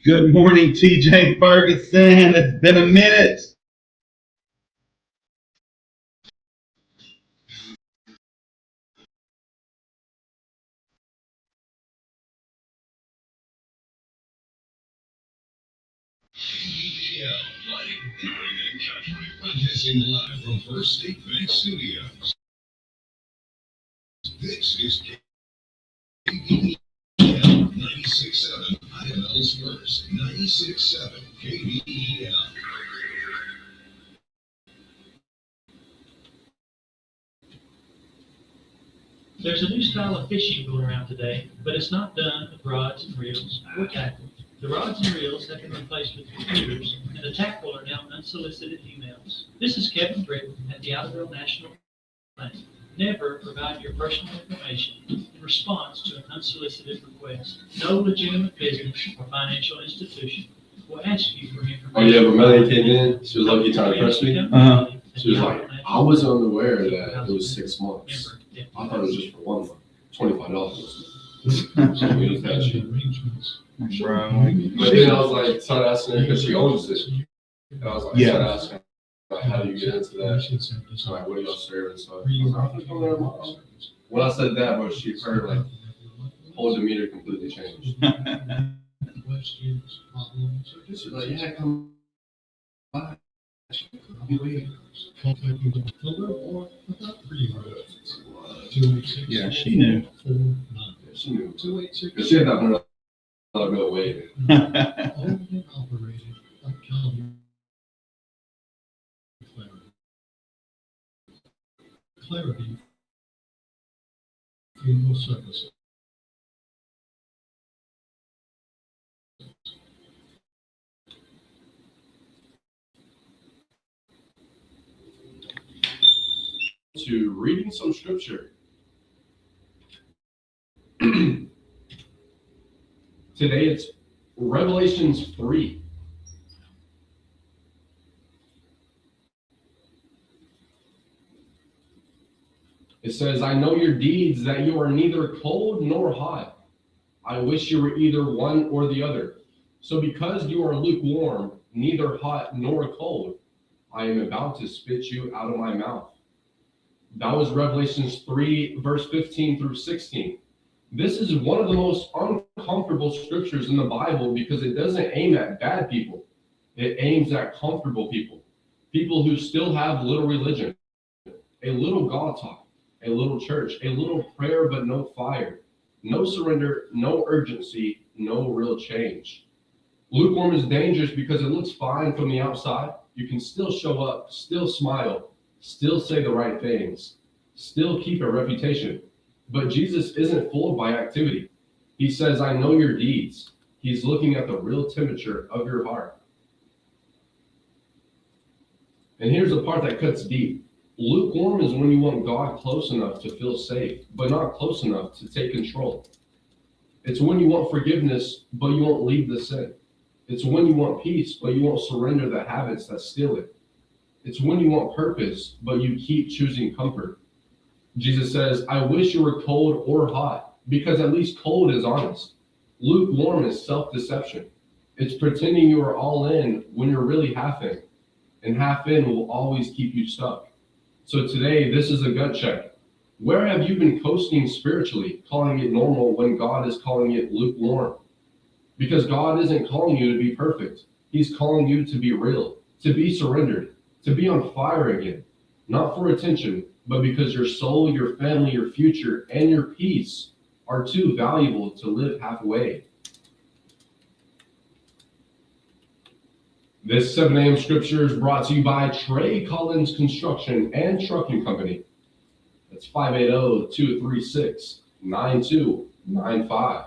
Good morning, TJ Ferguson. It's been a minute. Yeah, broadcasting live from First State Bank Studios. This is KBEL 96.7, IML's first 96.7 KBEL. There's a new style of fishing going around today, but it's not done with rods and reels or tackle. The rods and reels have been replaced with computers, and the tackle are now unsolicited emails. This is Kevin Britton at the Outerville National Bank. Never provide your personal information in response to an unsolicited request. No legitimate business or financial institution will ask you for information. Oh yeah, but Melanie came in, she was like, you trying to press me? She was like, I wasn't unaware that it was 6 months. I thought it was just for 1 month, $25. So we used that shit. But then I was like, started asking her because she owns it. And I was like, started asking her, like, how do you get into that? So like, what do y'all serve and stuff? When I said that, but she heard like whole demeanor completely changed. She's like, yeah, come by. Yeah, she knew. Yeah, she knew. Because she had that $100 bill waiting. Clarity funeral services. To reading some scripture. Today it's Revelations 3. It says, I know your deeds, that you are neither cold nor hot. I wish you were either one or the other. So because you are lukewarm, neither hot nor cold, I am about to spit you out of my mouth. That was Revelations 3, verse 15 through 16. This is one of the most uncomfortable scriptures in the Bible because it doesn't aim at bad people. It aims at comfortable people. People who still have little religion, a little God talk, a little church, a little prayer but no fire, no surrender, no urgency, no real change. Lukewarm is dangerous because it looks fine from the outside. You can still show up, still smile, still say the right things, still keep a reputation. But Jesus isn't fooled by activity. He says, I know your deeds. He's looking at the real temperature of your heart. And here's the part that cuts deep. Lukewarm is when you want God close enough to feel safe, but not close enough to take control. It's when you want forgiveness, but you won't leave the sin. It's when you want peace, but you won't surrender the habits that steal it. It's when you want purpose, but you keep choosing comfort. Jesus says, I wish you were cold or hot, because at least cold is honest. Lukewarm is self-deception. It's pretending you are all in when you're really half in, and half in will always keep you stuck. So today, this is a gut check. Where have you been coasting spiritually, calling it normal when God is calling it lukewarm? Because God isn't calling you to be perfect. He's calling you to be real, to be surrendered, to be on fire again, not for attention, but because your soul, your family, your future, and your peace are too valuable to live halfway. This 7 a.m. scripture is brought to you by Trey Collins Construction and Trucking Company. That's 580-236-9295.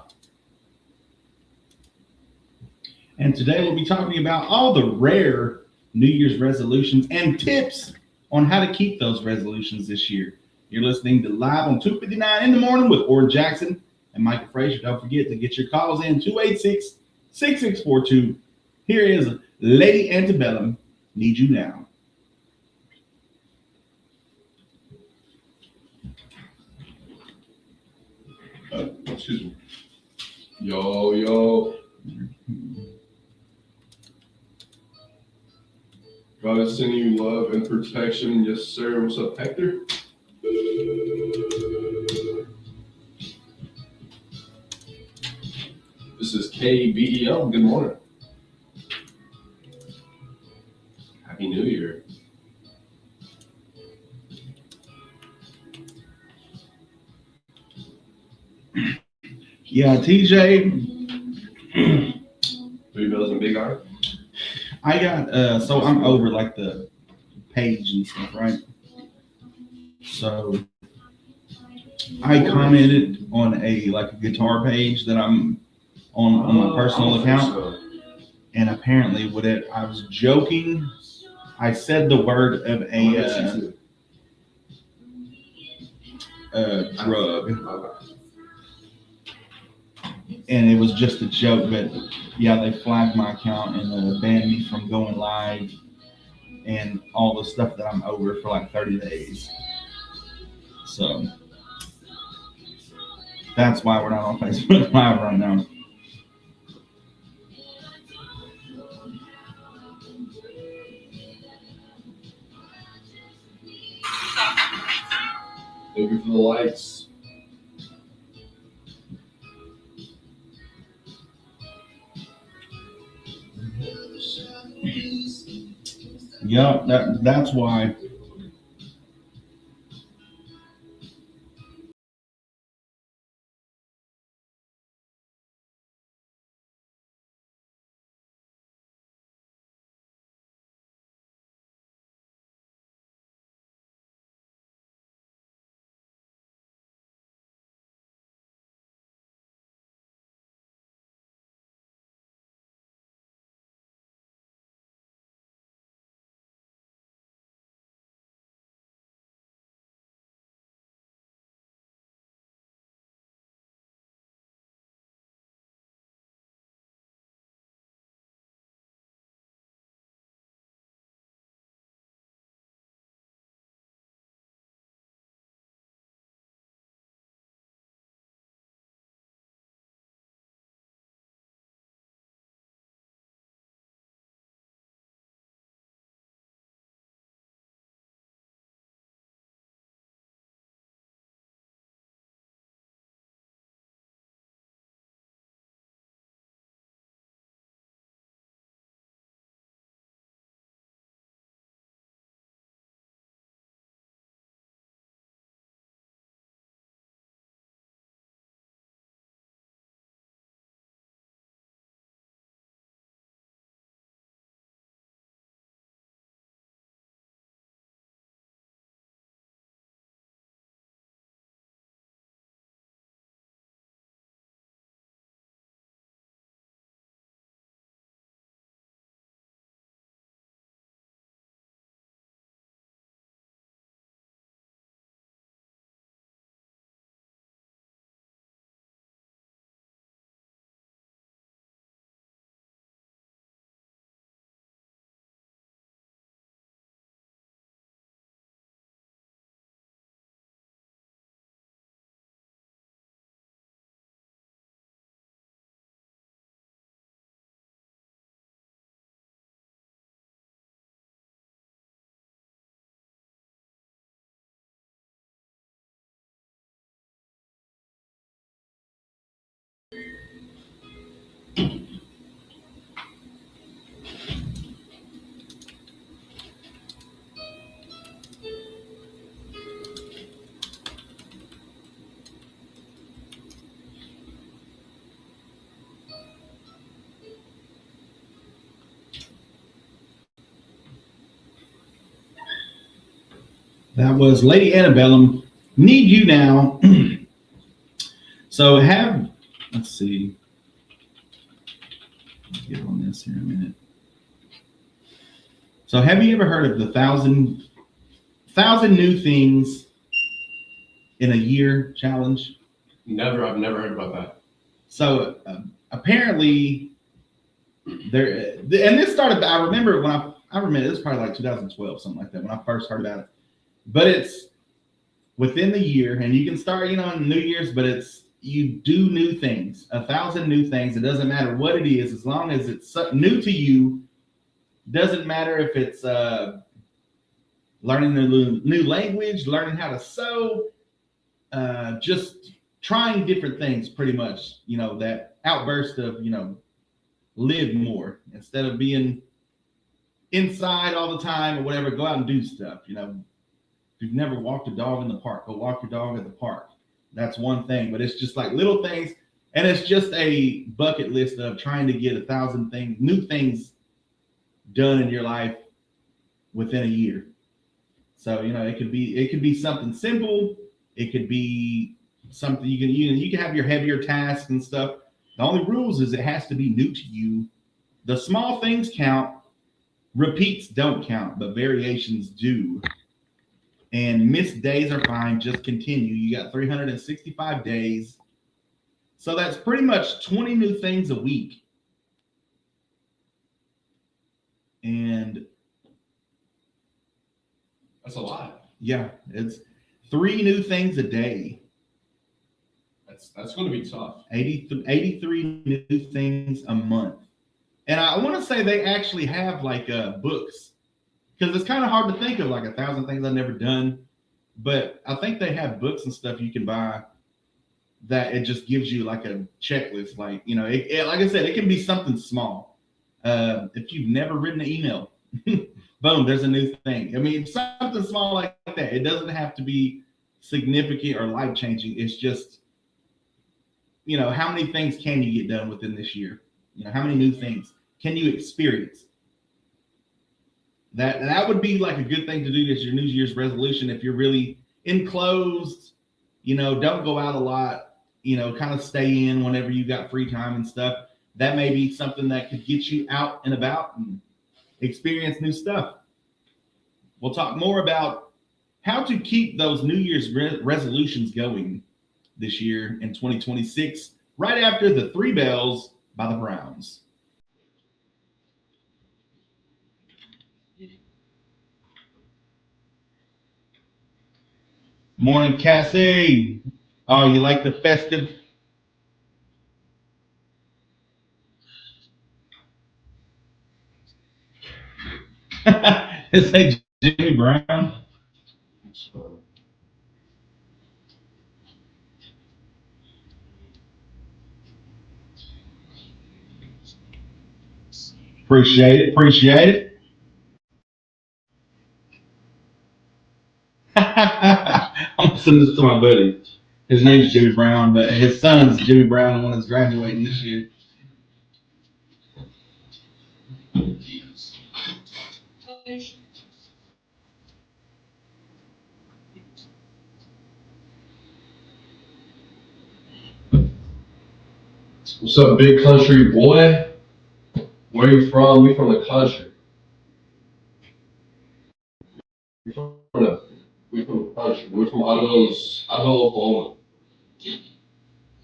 And today we'll be talking about all the rare New Year's resolutions and tips on how to keep those resolutions this year. You're listening to Live on 259 in the morning with Oran Jackson and Micah Frazier. Don't forget to get your calls in 286-6642. Here is Lady Antebellum, Need You Now. Excuse me. Yo. God is sending you love and protection. Yes, sir. What's up, Hector? This is KBEL. Good morning. Happy New Year. Yeah, TJ. 3 bells and Big I. I got so I'm over like the page and stuff, right? So I commented on a guitar page that I'm on my personal account, and apparently with it, I was joking. I said the word of a drug, and it was just a joke. But yeah, they flagged my account and banned me from going live and all the stuff that I'm over for like 30 days. So that's why we're not on Facebook Live right now. Thank you for the likes. Yep, that's why. That was Lady Antebellum. Need You Now. So let's see. Let's get on this here in a minute. So have you ever heard of the thousand new things in a year challenge? Never. I've never heard about that. So apparently there, and this started, I remember it was probably like 2012, something like that, when I first heard about it. But it's within the year, and you can start, in New Year's, but you do new things, 1,000 new things. It doesn't matter what it is, as long as it's something new to you, Doesn't matter if it's learning a new language, learning how to sew, just trying different things pretty much, that outburst of, live more instead of being inside all the time or whatever, go out and do stuff. If you've never walked a dog in the park, go walk your dog at the park. That's one thing, but it's just like little things. And it's just a bucket list of trying to get 1,000 things, new things done in your life within a year. So, it could be something simple. It could be something you can have your heavier tasks and stuff. The only rules is it has to be new to you. The small things count. Repeats don't count, but variations do. And missed days are fine. Just continue. You got 365 days. So that's pretty much 20 new things a week. And That's a lot. yeah, it's 3 new things a day. That's going to be tough. 83 new things a month. And I want to say they actually have like books, because it's kind of hard to think of like 1,000 things I've never done. But I think they have books and stuff you can buy that it just gives you like a checklist. Like, like I said, it can be something small. If you've never written an email, boom, there's a new thing. I mean, something small like that. It doesn't have to be significant or life changing. It's just, how many things can you get done within this year? How many new things can you experience? That would be like a good thing to do as your New Year's resolution. If you're really enclosed, don't go out a lot, kind of stay in whenever you got free time and stuff. That may be something that could get you out and about and experience new stuff. We'll talk more about how to keep those New Year's resolutions going this year in 2026, right after the 3 bells by the Browns. Morning, Cassie. Oh, you like the festive? Is that Jimmy Brown? Appreciate it. Appreciate it. I'm gonna send this to my buddy. His name's Jimmy Brown, but his son's Jimmy Brown, the one that's graduating this year. What's up, big country boy? Where you from? We from the country. We from the country. We're from Idaho, Oklahoma.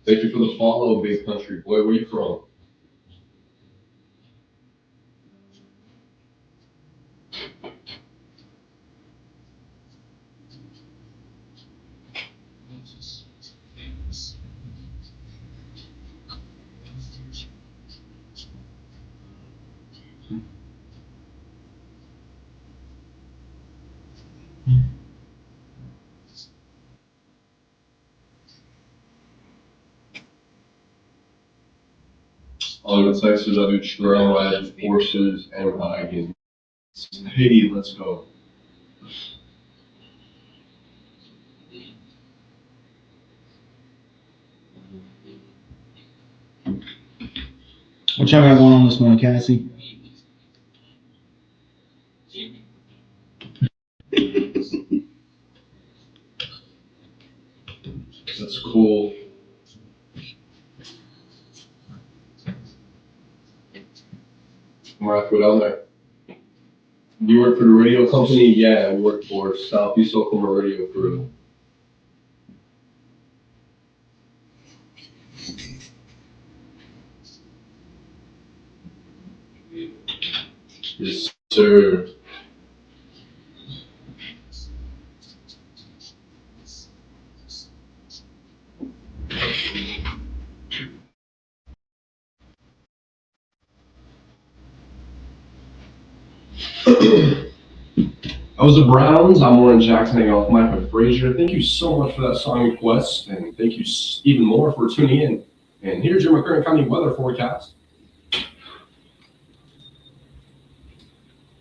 Thank you for the follow, big country boy. Where you from? Oh, in Texas, I do trail riding, horses, and hiking. Hey, let's go. What y'all got going on this morning, Cassie? That's cool. I'm right foot down there. You work for the radio company? Yeah, I work for Southeast Oklahoma Radio Crew. Yes, sir. I was the Browns. I'm Oran Jackson, hanging out with Micah Frazier. Thank you so much for that song request, and thank you even more for tuning in. And here's your McCurtain County weather forecast.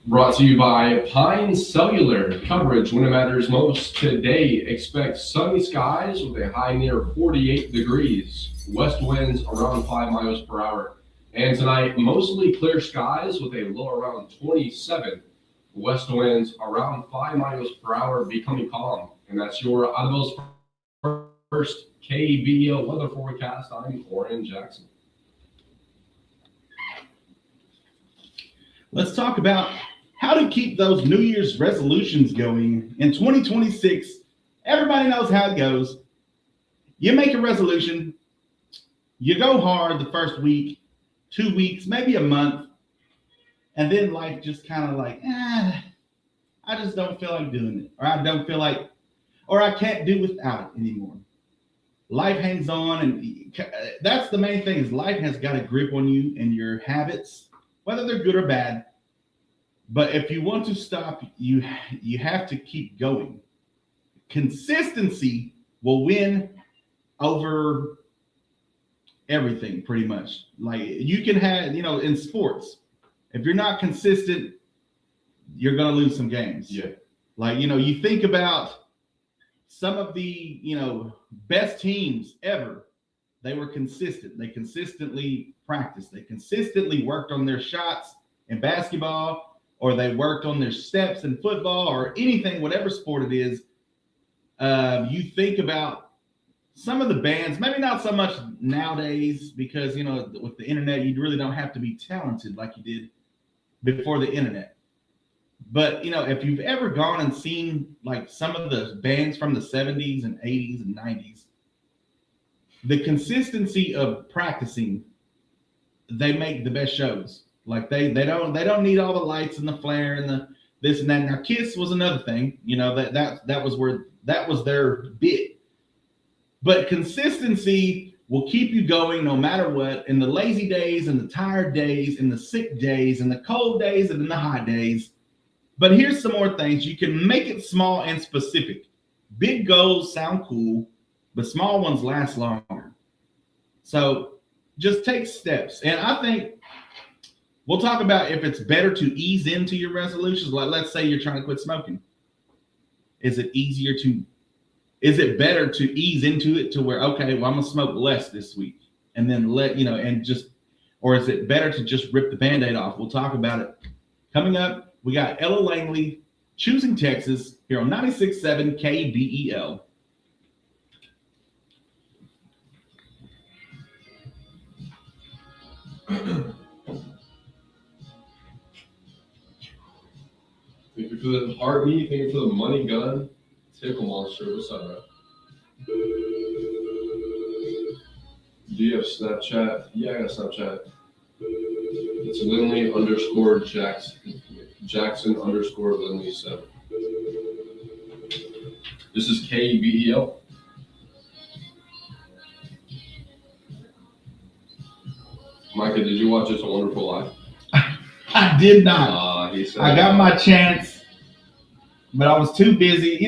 Brought to you by Pine Cellular. Coverage when it matters most. Today, expect sunny skies with a high near 48 degrees. West winds around 5 miles per hour. And tonight, mostly clear skies with a low around 27. West winds around 5 miles per hour, becoming calm. And that's your Audible's first KBO weather forecast. I'm Oran Jackson. Let's talk about how to keep those New Year's resolutions going in 2026. Everybody knows how it goes. You make a resolution, you go hard the first week, 2 weeks, maybe a month, and then life just kind of like, I just don't feel like doing it, or I don't feel like, or I can't do without it anymore. Life hangs on, and that's the main thing is life has got a grip on you and your habits, whether they're good or bad. But if you want to stop, you have to keep going. Consistency will win over everything, pretty much. Like you can have, in sports, if you're not consistent, you're going to lose some games. Yeah. Like, you think about some of the, best teams ever. They were consistent. They consistently practiced. They consistently worked on their shots in basketball, or they worked on their steps in football, or anything, whatever sport it is. You think about some of the bands, maybe not so much nowadays, because, with the internet, you really don't have to be talented like you did before the internet. But, if you've ever gone and seen like some of the bands from the 70s and 80s and 90s, the consistency of practicing, they make the best shows. Like they don't need all the lights and the flare and the this and that. Now Kiss was another thing, that was their bit. But consistency will keep you going no matter what, in the lazy days and the tired days and the sick days and the cold days and in the hot days. But here's some more things. You can make it small and specific. Big goals sound cool, but small ones last longer. So just take steps. And I think we'll talk about if it's better to ease into your resolutions. Like, let's say you're trying to quit smoking. Is it better to ease into it to where, okay, well, I'm going to smoke less this week and then or is it better to just rip the Band-Aid off? We'll talk about it. Coming up, we got Ella Langley, Choosing Texas, here on 96.7 KBEL. Thank you for the heartbeat. Thank you for the money gun. Tickle Monster. What's up, bro? Do you have Snapchat? Yeah, I got Snapchat. It's Lindley Jackson underscore Lindley 7. This is KBEL. Micah, did you watch It's a Wonderful Life? I did not. I got my chance, but I was too busy.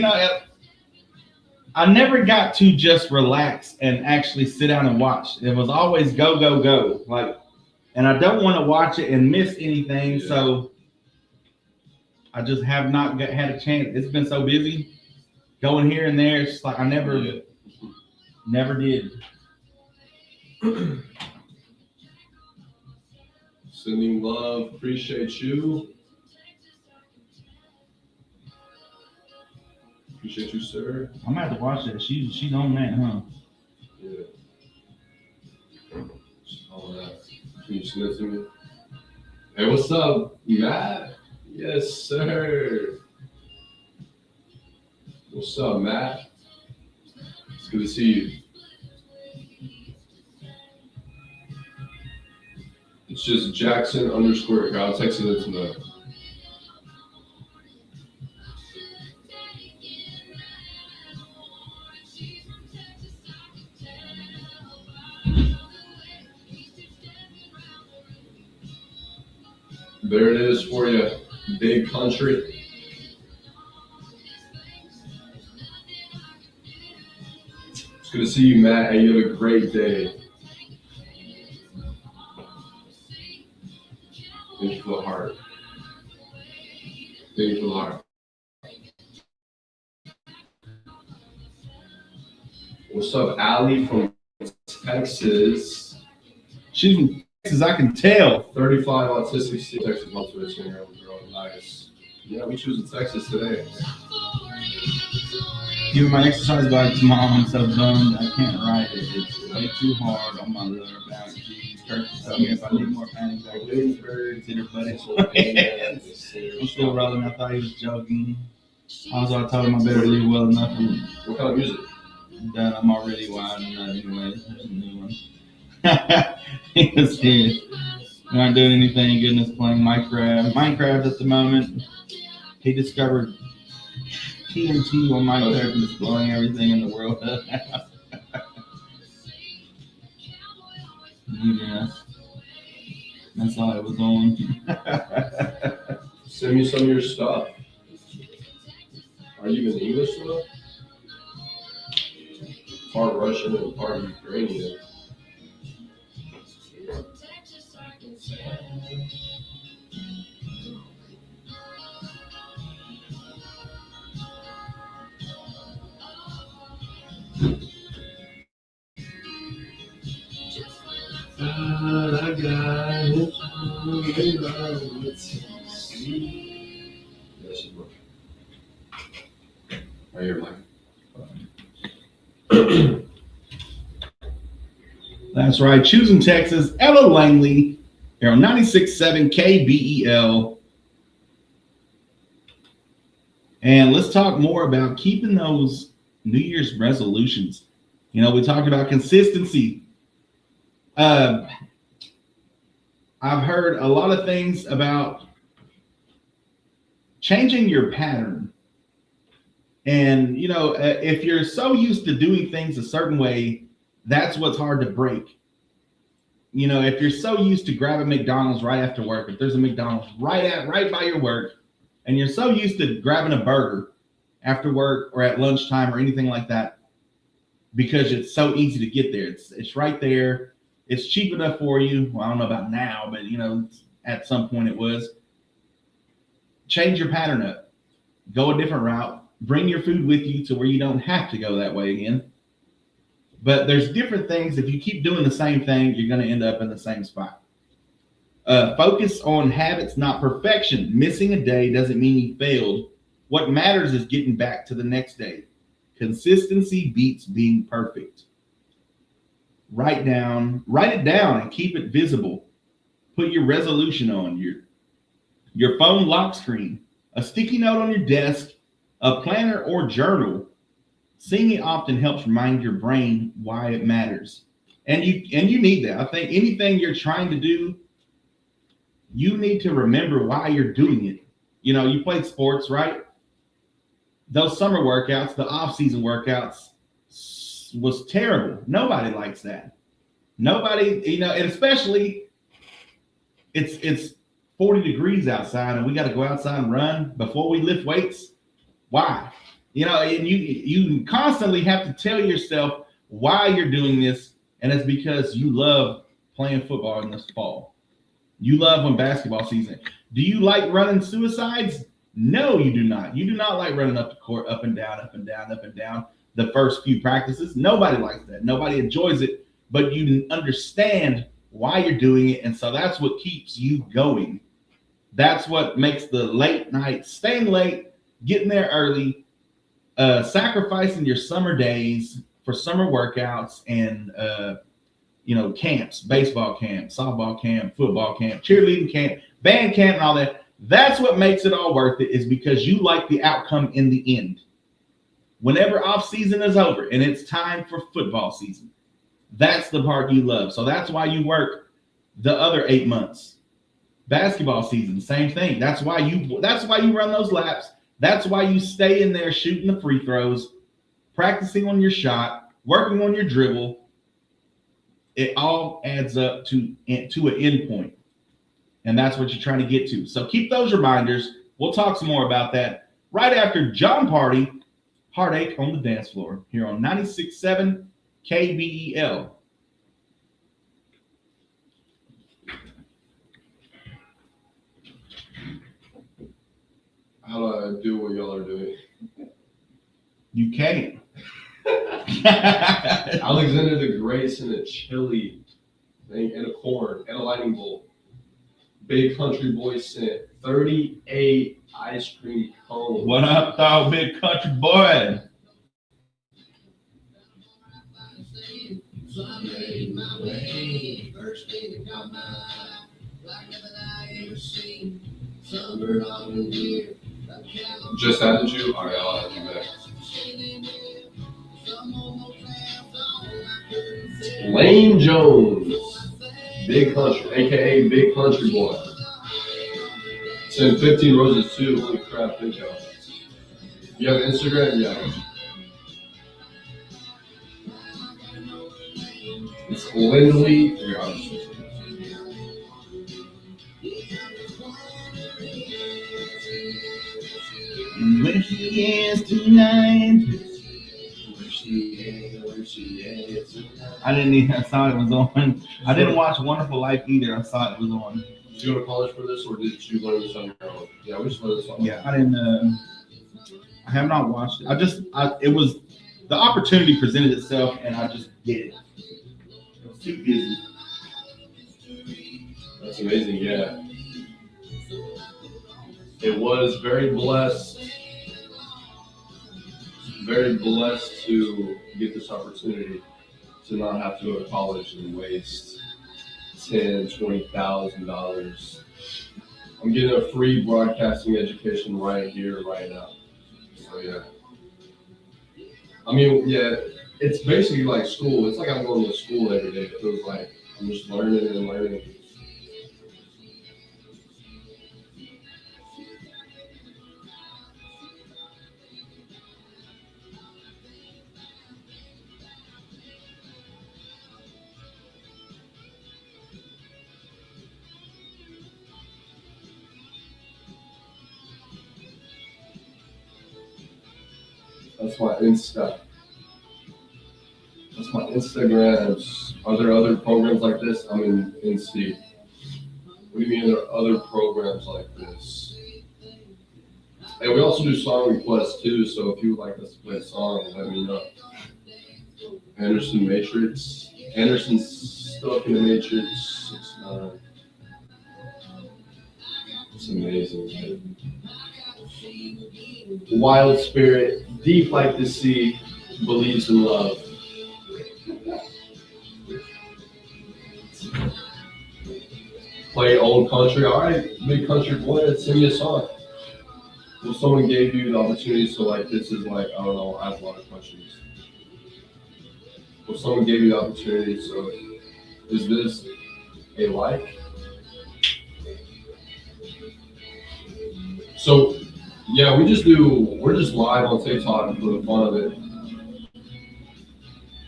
I never got to just relax and actually sit down and watch. It was always go, go, go. And I don't want to watch it and miss anything. Yeah. So I just have not had a chance. It's been so busy going here and there. It's just like I never did. Sending love. Appreciate you. Appreciate you, sir. I'm gonna have to watch that. She's on that, huh? Yeah. All that. Can you send it to me? Hey, what's up, Matt? Yes, sir. What's up, Matt? It's good to see you. It's just Jackson underscore. I'll text it tonight. There it is for you. Big country. It's good to see you, Matt. Hey, you have a great day. Thank you for the heart. Thank you for the heart. What's up, Allie from Texas? She's from Texas, I can tell. 35 autistic student, Texas motivation girl. Nice. Yeah, we choose Texas today. Giving my exercise bike to mom. I'm so bummed I can't ride it. It's way too hard on my lower back. Jeez, Kirk told me if I need more panties, I would consider buddy. I'm still rolling. I thought he was joking. Also, I told him I better leave well enough. And What kind of music? done. I'm already wide enough anyway. There's a new one. He was serious. We aren't doing anything. Goodness, playing Minecraft at the moment. He discovered TNT on Minecraft and is blowing everything in the world up. Yes. That's all it was on. Send me some of your stuff. Are you in English though? Part Russian and part Ukrainian. I got it. Are you like? That's right. Choosing Texas, Ella Langley. They're on 96.7 KBEL. And let's talk more about keeping those New Year's resolutions. You know, we talked about consistency. I've heard a lot of things about changing your pattern. And, you know, if you're so used to doing things a certain way, that's what's hard to break. You know, if you're so used to grabbing McDonald's right after work, if there's a McDonald's right by your work, and you're so used to grabbing a burger after work or at lunchtime or anything like that, because it's so easy to get there. It's right there. It's cheap enough for you. Well, I don't know about now, but, you know, at some point it was. Change your pattern up. Go a different route. Bring your food with you to where you don't have to go that way again. But there's different things. If you keep doing the same thing, you're going to end up in the same spot. Focus on habits, not perfection. Missing a day doesn't mean you failed. What matters is getting back to the next day. Consistency beats being perfect. Write it down and keep it visible. Put your resolution on your phone lock screen, a sticky note on your desk, a planner or journal. Seeing it often helps remind your brain why it matters. And you need that. I think anything you're trying to do, you need to remember why you're doing it. You know, you played sports, right? Those summer workouts, the off-season workouts was terrible. Nobody likes that. Nobody, you know, and especially it's 40 degrees outside and we got to go outside and run before we lift weights. Why? You know, and you constantly have to tell yourself why you're doing this, and it's because you love playing football in this fall. You love when basketball season. Do you like running suicides? No, you do not. You do not like running up the court, up and down, up and down, up and down the first few practices. Nobody likes that. Nobody enjoys it, but you understand why you're doing it, and so that's what keeps you going. That's what makes the late nights, staying late, getting there early, sacrificing your summer days for summer workouts and camps, baseball camp, softball camp, football camp, cheerleading camp, band camp, and all that. That's what makes it all worth it, is because you like the outcome in the end. Whenever off season is over and it's time for football season, that's the part you love. So that's why you work the other 8 months. Basketball season, same thing. That's why you run those laps. That's why you stay in there shooting the free throws, practicing on your shot, working on your dribble. It all adds up to an end point. And that's what you're trying to get to. So keep those reminders. We'll talk some more about that right after John Party, Heartache on the Dance Floor, here on 96.7 KBEL. How do I do what y'all are doing? You can't. Alexander the Great sent a chili thing and a corn and a lightning bolt. Big Country Boy sent 38 ice cream cones. What up, dog, big country boy? Just added you? All right, I'll add you back. Lane Jones, Big Country, aka Big Country Boy. Send 15 roses too. Holy crap, thank y'all. You have Instagram? Yeah. It's Lindley. Here, I'll just- Where she is tonight. I didn't even, I saw it was on. I didn't watch Wonderful Life either. I saw it was on. Did you go to college for this, or did you learn this on your own? Yeah, we just learned this on Yeah, I didn't. I have not watched it. It was the opportunity presented itself, and I just did it. I was too busy. That's amazing, yeah. It was very blessed to get this opportunity to not have to go to college and waste $10,000-$20,000. I'm getting a free broadcasting education right here, right now. So yeah. I mean, yeah, it's basically like school. It's like I'm going to school every day. It feels like I'm just learning and learning. That's my Insta. That's my Instagrams. Are there other programs like this? I'm in NC. What do you mean there are other programs like this? And we also do song requests too, so if you would like us to play a song, let me know. Anderson Matrix. Anderson's stuck in the Matrix. 6'9". It's amazing, man. Wild spirit, deep like the sea, believes in love. Play old country. All right, big country boy, sing me a song. Well, someone gave you the opportunity, so like this is like, I don't know, I have a lot of questions. Well, someone gave you the opportunity, so is this a like? So, yeah, we're just live on TikTok for the fun of it.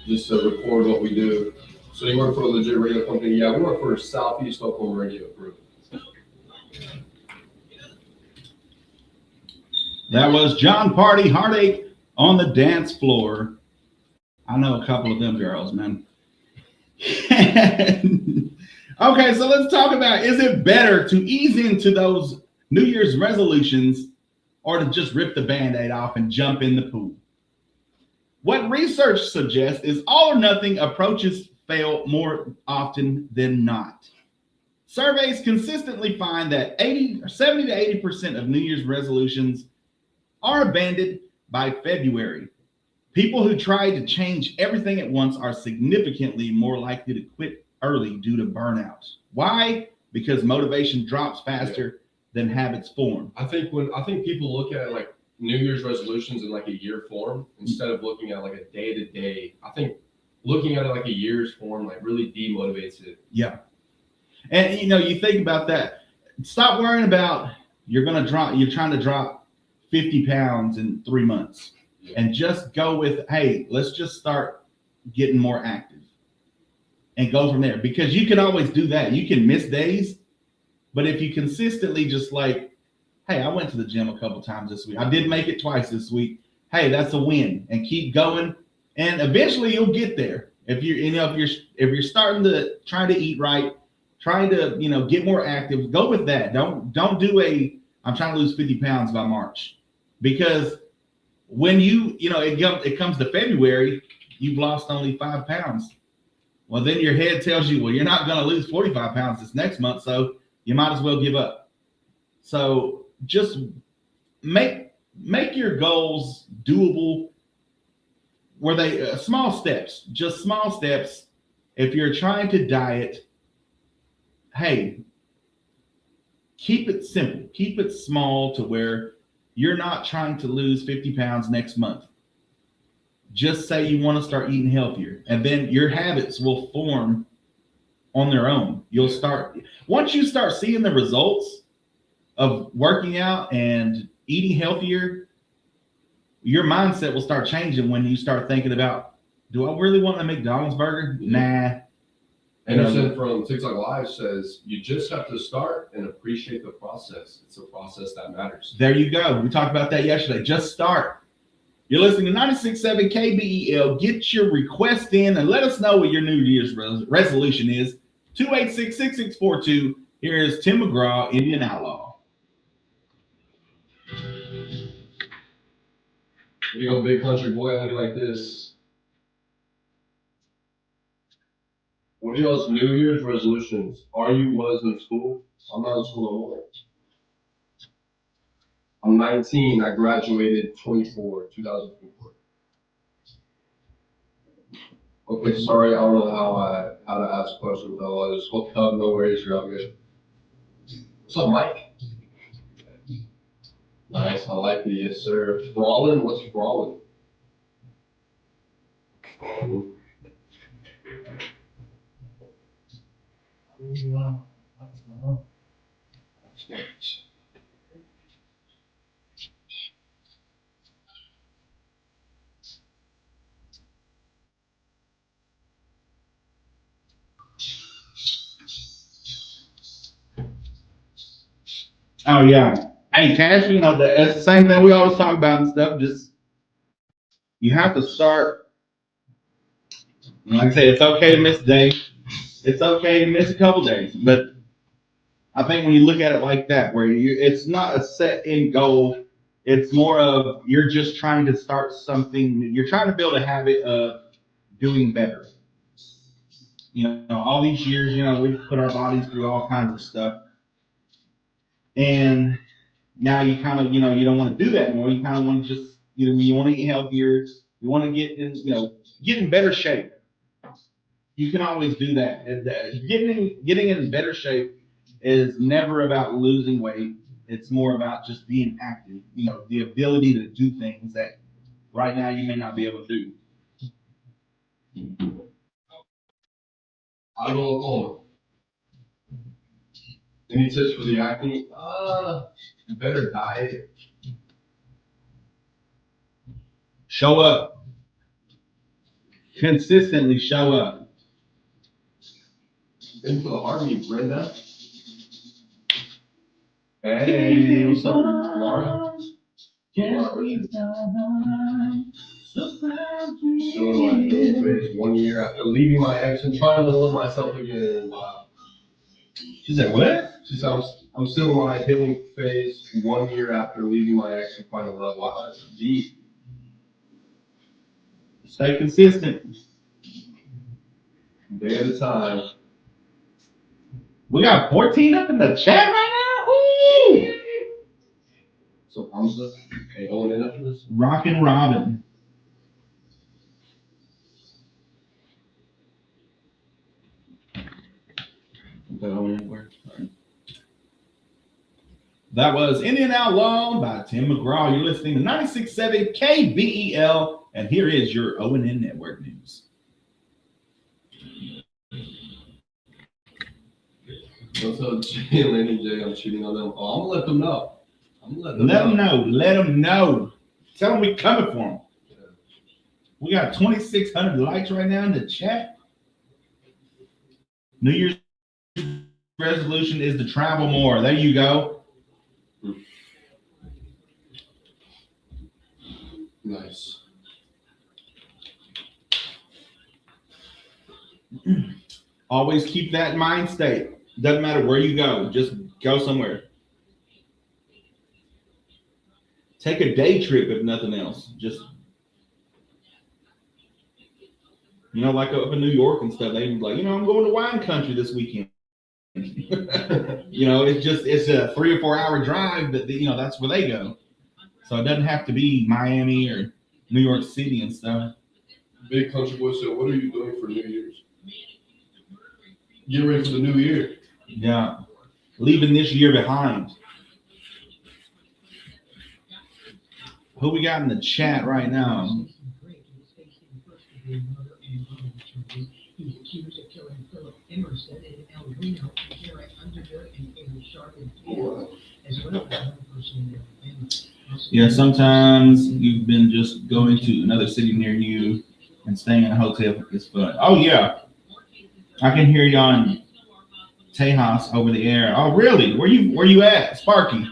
Just to record what we do. So you work for a legit radio company? Yeah, we work for Southeast Oklahoma Radio Group. That was John Party, Heartache on the Dance Floor. I know a couple of them girls, man. Okay, so let's talk about, is it better to ease into those New Year's resolutions or to just rip the Band-Aid off and jump in the pool? What research suggests is all or nothing approaches fail more often than not. Surveys consistently find that 70 to 80% of New Year's resolutions are abandoned by February. People who try to change everything at once are significantly more likely to quit early due to burnout. Why? Because motivation drops faster than habits form. I think people look at like New Year's resolutions in like a year form instead of looking at like a day to day. I think looking at it like a year's form like really demotivates it. Yeah. And you think about that. Stop worrying about you're trying to drop 50 pounds in 3 months. Yeah. And just go with, hey, let's just start getting more active and go from there. Because you can always do that. You can miss days, but if you consistently just like, hey, I went to the gym a couple times this week. I did make it twice this week. Hey, that's a win, and keep going. And eventually you'll get there. If you're starting to try to eat right, trying to get more active, go with that. Don't do I'm trying to lose 50 pounds by March, because when it comes to February, you've lost only 5 pounds. Well, then your head tells you, well, you're not going to lose 45 pounds this next month, so you might as well give up. So just make your goals doable. Were they small steps? Just small steps. If you're trying to diet, hey, keep it simple. Keep it small to where you're not trying to lose 50 pounds next month. Just say you want to start eating healthier, and then your habits will form on their own. Once you start seeing the results of working out and eating healthier, your mindset will start changing when you start thinking about, do I really want a McDonald's burger? Nah. Anderson from TikTok Live says, you just have to start and appreciate the process. It's a process that matters. There you go. We talked about that yesterday. Just start. You're listening to 96.7 KBEL. Get your request in and let us know what your New Year's resolution is. 286-6642. Here is Tim McGraw, Indian Outlaw. You go big country boy acting like this. What are y'all's New Year's resolutions? Was in school? I'm not in school no more. I'm 19. I graduated 2024. Okay, sorry. I don't know how to ask questions though. I just hooked up. No worries. You're all good. What's up, Mike? Nice. I like it. Yes, sir. Brawling? What's brawling? Oh, yeah. Hey, Cash, that's the same thing we always talk about and stuff. Just, you have to start. Like I said, it's okay to miss a day. It's okay to miss a couple days. But I think when you look at it like that, where it's not a set end goal, it's more of you're just trying to start something. You're trying to build a habit of doing better. All these years, we've put our bodies through all kinds of stuff. And now you kind of, you don't want to do that anymore. You kind of want to just, you want to eat healthier. You want to get in better shape. You can always do that. And, getting in better shape is never about losing weight. It's more about just being active. The ability to do things that right now you may not be able to do. I go Oklahoma. Any tips for the acne? Better diet. Show up. Consistently show up. Into the Army, Brenda. Hey, what's up, Laura? Still in my healing phase 1 year after leaving my ex and trying to love myself again. Wow. She said, what? She said, I'm still in my healing phase 1 year after leaving my ex and finding love. Wow, that's deep. Stay consistent. Day at a time. We got 14 up in the chat right now. Woo! So Hamza, hey, going in after this? Rockin' Robin. That was Indian Outlaw by Tim McGraw. You're listening to 96.7 KBEL, and here is your O&N Network news. What's up, Jay and Lenny J? I'm cheating on them. Oh, I'm gonna let them know. Let them know. Tell them we coming for them. Yeah. We got 2,600 likes right now in the chat. New Year's resolution is to travel more. There you go. Nice. Always keep that mind state. Doesn't matter where you go, just go somewhere. Take a day trip if nothing else. Just, like up in New York and stuff, they be like, I'm going to wine country this weekend. It's a 3 or 4 hour drive that that's where they go. So it doesn't have to be Miami or New York City and stuff. Big Country Boy said, "What are you doing for New Year's?" Get ready for the new year. Yeah, leaving this year behind. Who we got in the chat right now? He was accused of killing Philip Emerson in El Reno, Garrett Underwood, and Aaron Sharp in Florida, as well as another person in Alabama. Yeah, sometimes you've been just going to another city near you and staying in a hotel is fun. Oh yeah, I can hear you on Tejas over the air. Oh really? Where you at, Sparky?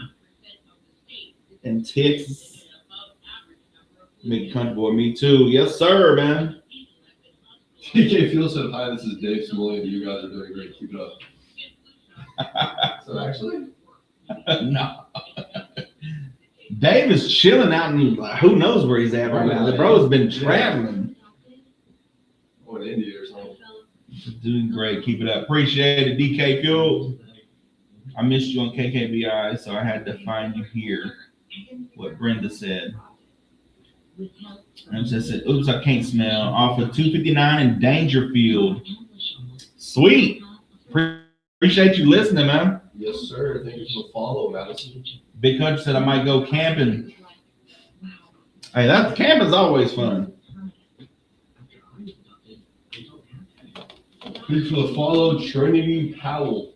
In Texas. Big country boy, me too. Yes sir, man. TK Field said, "Hi, this is Dave Smoley. You guys are doing great. Keep it up." So actually, No. Dave is chilling out in who knows where he's at right now. The bro's been traveling. or in India or something. Doing great. Keep it up. Appreciate it, DK Fuel. I missed you on KKBI, so I had to find you here. What Brenda said. And just said, oops, I can't smell. Off of 259 in Dangerfield. Sweet. Appreciate you listening, man. Yes, sir. Thank you for the follow, Madison. Big Country said I might go camping. Hey, that camping's always fun. Thank you for the follow, Trinity Powell.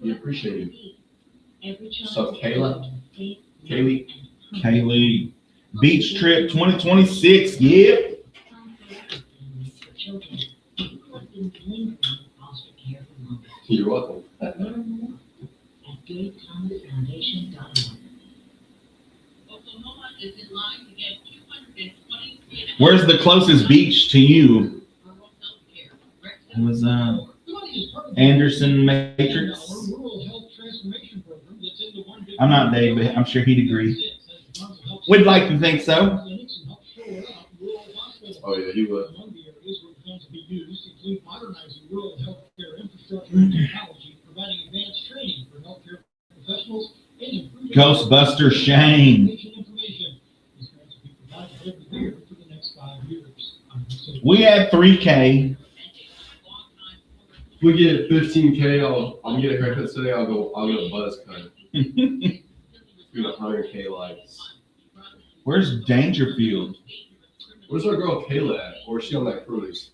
We appreciate you. What's up, Kayla? Kaylee. Beach trip 2026. Yep. You're welcome. Where's the closest beach to you? It was Anderson Matrix. I'm not Dave, but I'm sure he'd agree. We'd like to think so. Oh, yeah, you would. Ghostbuster Shane. We had 3K. If we get 15K, I'm get a haircut today. I'll get a buzz cut. Get 100K likes. Where's Dangerfield? Where's our girl Kayla at? Or is she on that cruise?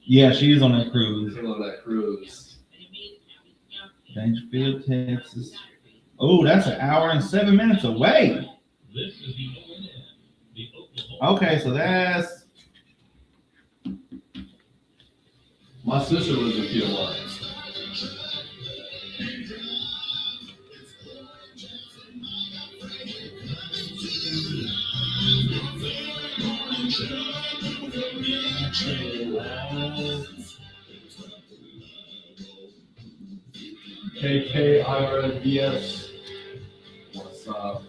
Yeah, she's on that cruise. She's on that cruise. Dangerfield, Texas. Oh, that's an hour and 7 minutes away. Okay, so that's. My sister lives in Piedmont. KKIRNBS. What's up?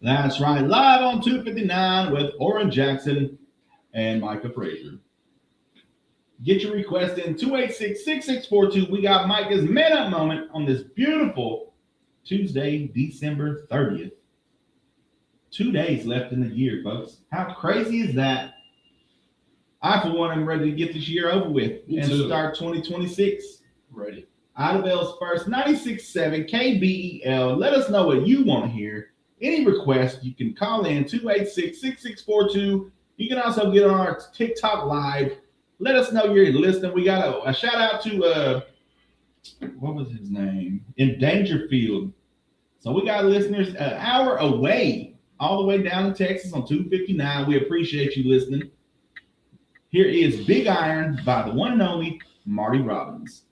That's right. Live on 259 with Oran Jackson and Micah Frazier. Get your request in 286-6642. We got Micah's Man Up moment on this beautiful Tuesday, December 30th. 2 days left in the year, folks. How crazy is that? I, for one, am ready to get this year over with and start 2026. Ready. Idabel's first 96.7 KBEL. Let us know what you want to hear. Any request, you can call in 286-6642. You can also get on our TikTok live. Let us know you're listening. We got a shout out to what was his name? In Dangerfield. So we got listeners an hour away, all the way down in Texas on 259. We appreciate you listening. Here is Big Iron by the one and only Marty Robbins.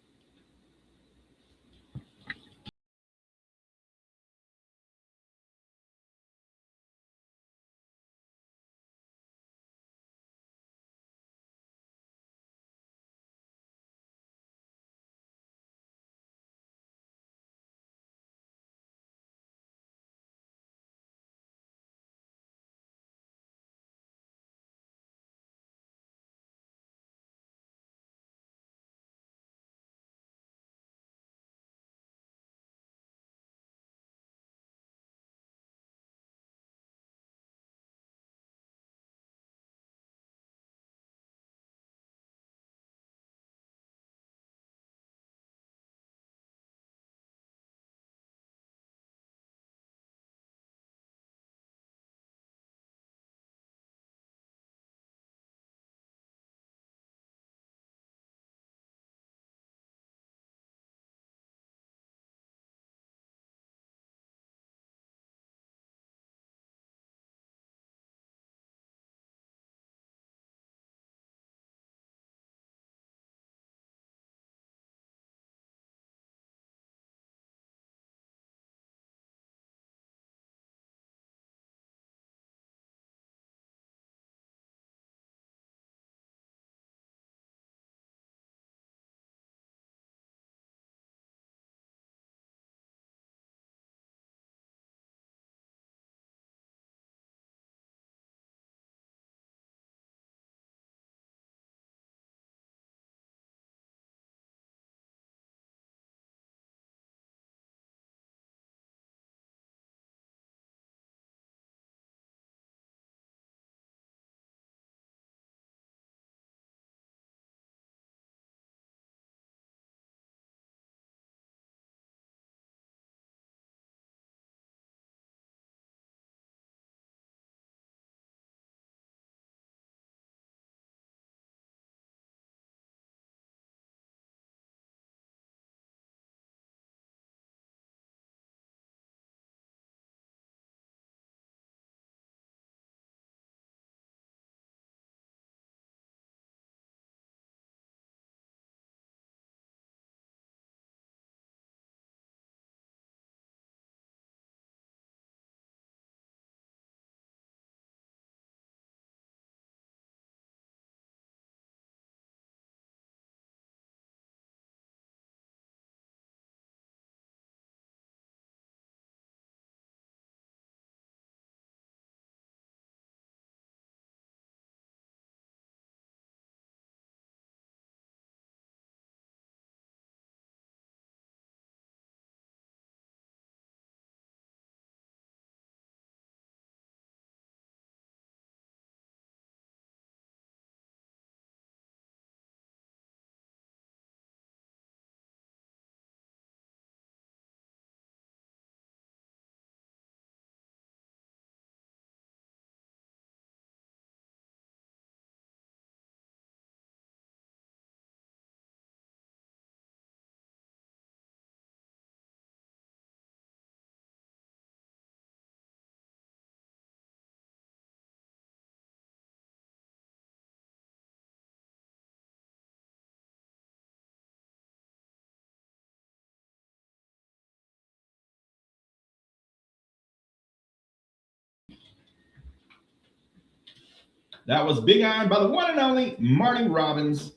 That was Big Iron by the one and only Marty Robbins.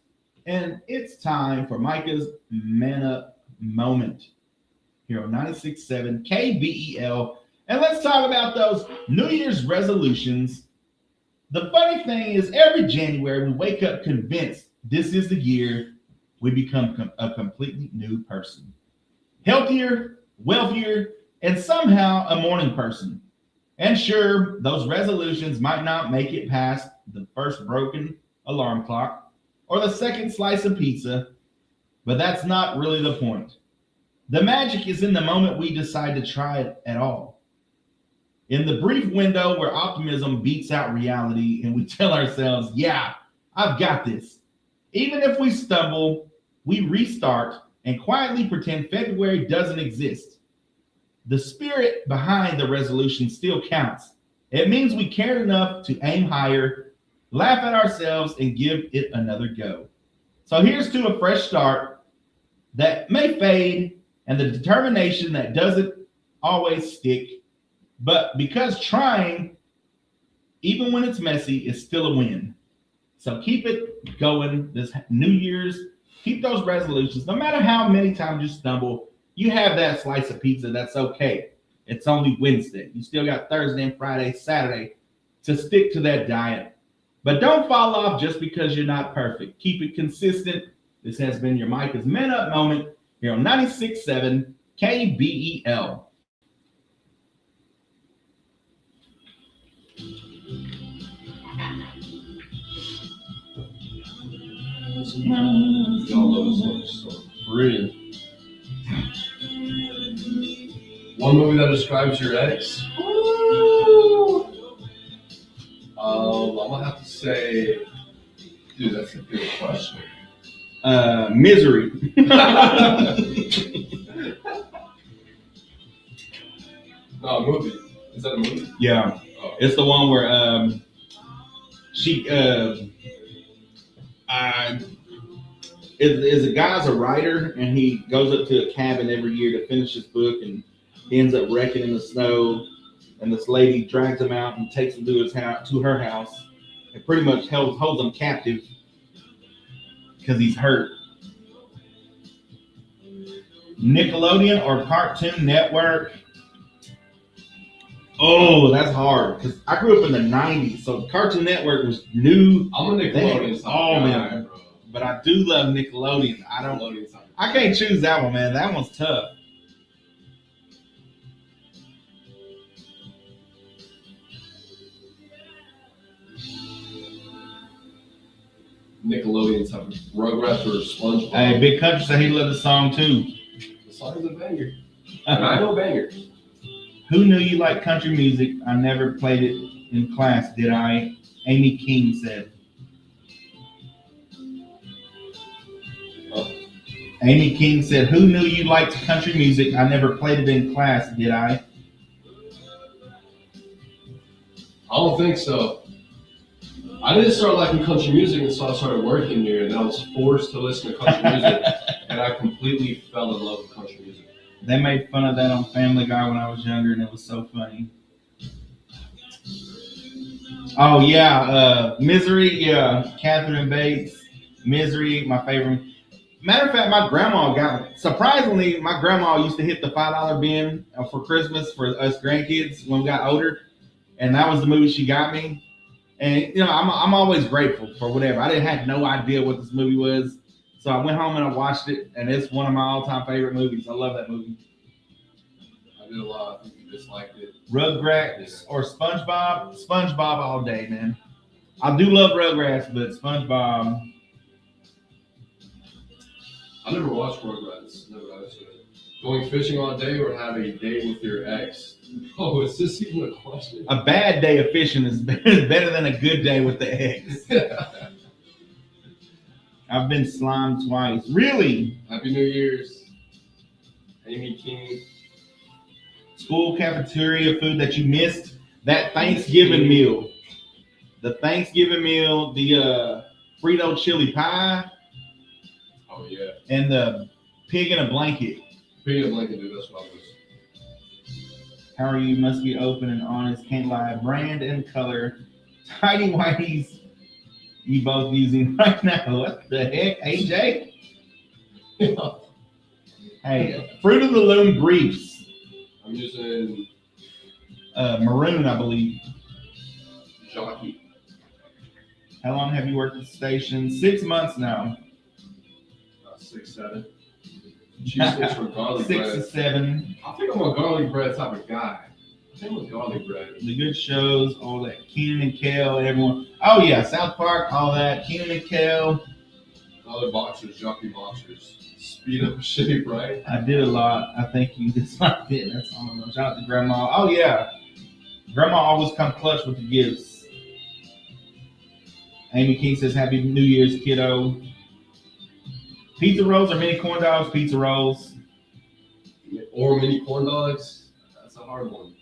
And it's time for Micah's Man Up Moment here on 96.7 KBEL. And let's talk about those New Year's resolutions. The funny thing is, every January we wake up convinced this is the year we become a completely new person. Healthier, wealthier, and somehow a morning person. And sure, those resolutions might not make it past the first broken alarm clock or the second slice of pizza, but that's not really the point. The magic is in the moment we decide to try it at all. In the brief window where optimism beats out reality and we tell ourselves, yeah, I've got this. Even if we stumble, we restart and quietly pretend February doesn't exist. The spirit behind the resolution still counts. It means we cared enough to aim higher, laugh at ourselves, and give it another go. So here's to a fresh start that may fade and the determination that doesn't always stick, but because trying, even when it's messy, is still a win. So keep it going this New Year's. Keep those resolutions. No matter how many times you stumble, you have that slice of pizza. That's okay. It's only Wednesday. You still got Thursday and Friday, Saturday to stick to that diet. But don't fall off just because you're not perfect. Keep it consistent. This has been your Micah's Man Up Moment here on 96.7 KBEL. Y'all love this one so Really? One movie that describes your ex? I'm gonna have to say, dude, that's a good question. Misery. No, a movie. Is that a movie? Yeah. Oh. It's the one where she is a guy's a writer and he goes up to a cabin every year to finish his book and he ends up wrecking in the snow and this lady drags him out and takes him to his house, to her house, and pretty much holds him captive because he's hurt. Nickelodeon or Cartoon Network? Oh, that's hard because I grew up in the 90s, so Cartoon Network was new. I'm a Nickelodeon man. bro. But I do love Nickelodeon. I can't choose that one, man. That one's tough. Nickelodeon type of Rugrats or SpongeBob. Hey, Big Country said he loved the song too. The song is a banger. And I know bangers. Who knew you liked country music? I never played it in class, did I? Amy King said. Amy King said, who knew you liked country music? I never played it in class, did I? I don't think so. I didn't start liking country music until I started working here, and I was forced to listen to country music, and I completely fell in love with country music. They made fun of that on Family Guy when I was younger, and it was so funny. Oh, yeah, Misery, yeah, Catherine Bates, Misery, my favorite. Matter of fact, my grandma surprisingly, my grandma used to hit the $5 bin for Christmas for us grandkids when we got older, and that was the movie she got me. And, you know, I'm always grateful for whatever. I had no idea what this movie was. So I went home and I watched it, and it's one of my all-time favorite movies. I love that movie. I did a lot. I think you disliked it. Rugrats or SpongeBob? SpongeBob all day, man. I do love Rugrats, but SpongeBob. I never watched Rugrats. Never got into it. Going fishing all day or have a date with your ex? Oh, is this even a question? A bad day of fishing is better than a good day with the ex. I've been slimed twice. Really? Happy New Year's. Amy King. School cafeteria food that you missed. That Thanksgiving meal. The Thanksgiving meal, the Frito chili pie. Oh, yeah. And the pig in a blanket. Pig in a blanket, dude. That's what I was. How are you? Must be open and honest. Can't lie. Brand and color. Tidy Whitey's you both using right now. What the heck, AJ? Hey, Fruit of the Loom briefs. I'm using Maroon, I believe. Jockey. How long have you worked at the station? 6 months now. About 6, 7. Cheese sticks for garlic 6 bread. to 7. I think I'm a garlic bread type of guy. I think I'm a garlic bread. The good shows, all that. Keenan and Kel, everyone. Oh yeah, South Park, all that. Keenan and Kel. Other boxers, jockey boxers. Speed up shape, right? I did a lot. I think you disliked it. That's all I know. Shout out to Grandma. Oh yeah, Grandma always come clutch with the gifts. Amy King says, "Happy New Year's, kiddo." Pizza rolls or mini corn dogs? Pizza rolls. Or mini corn dogs. That's a hard one.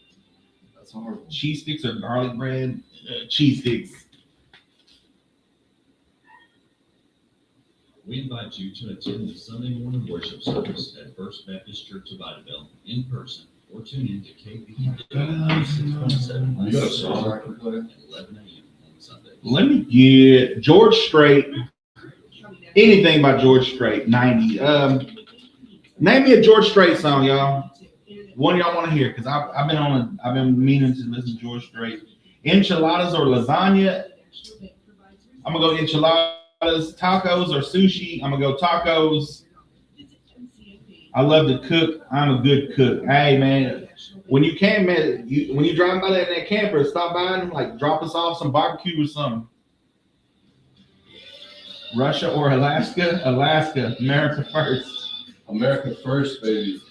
That's a hard one. Cheese sticks or garlic bread? Cheese sticks. We invite you to attend the Sunday morning worship service at First Baptist Church of Idabel in person or tune in to KBEL 617 You got a song I can play? at 11 a.m. on Sunday. Let me get George Strait. Anything by George Strait, 90. Name me a George Strait song, y'all. One y'all want to hear, because I've been meaning to listen to George Strait. Enchiladas or lasagna? I'm gonna go enchiladas. Tacos or sushi? I'm gonna go tacos. I love to cook. I'm a good cook. Hey man, when you can, man, when you drive by that camper, stop by and like drop us off some barbecue or something. Russia or Alaska? Alaska. America first. America first, baby.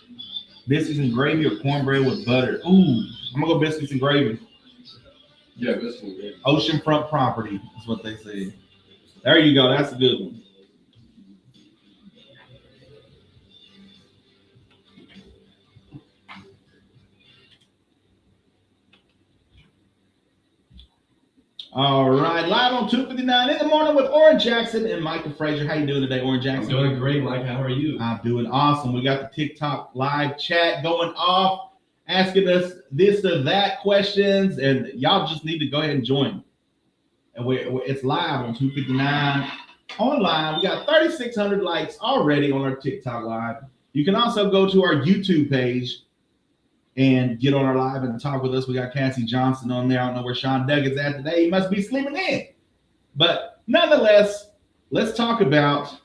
Biscuits and gravy or cornbread with butter? Ooh, I'm gonna go biscuits and gravy. Yeah, this is good. Oceanfront property is what they say. There you go. That's a good one. All right, live on 259 in the morning with Oran Jackson and Micah Frazier. How you doing today, Oran I'm Jackson? doing great, Mike. How are you? I'm doing awesome. We got the TikTok live chat going off, asking us this or that questions, and y'all just need to go ahead and join. And it's live on 259 online. We got 3,600 likes already on our TikTok live. You can also go to our YouTube page and get on our live and talk with us. We got Cassie Johnson on there. I don't know where Sean Duggan's at today. He must be sleeping in. But nonetheless, let's talk about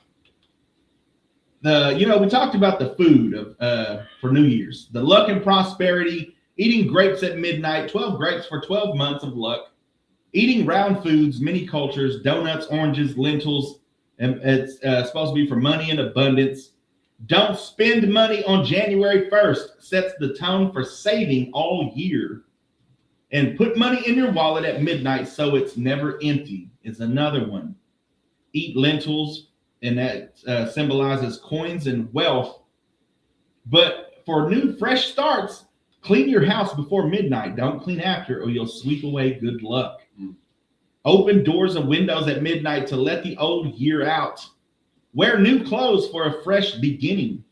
we talked about the food for New Year's. The luck and prosperity, eating grapes at midnight, 12 grapes for 12 months of luck, eating round foods, many cultures, donuts, oranges, lentils, and it's supposed to be for money and abundance. Don't spend money on January 1st. Sets the tone for saving all year. And put money in your wallet at midnight so it's never empty is another one. Eat lentils, and that symbolizes coins and wealth. But for new fresh starts, clean your house before midnight. Don't clean after or you'll sweep away good luck. Open doors and windows at midnight to let the old year out. Wear new clothes for a fresh beginning.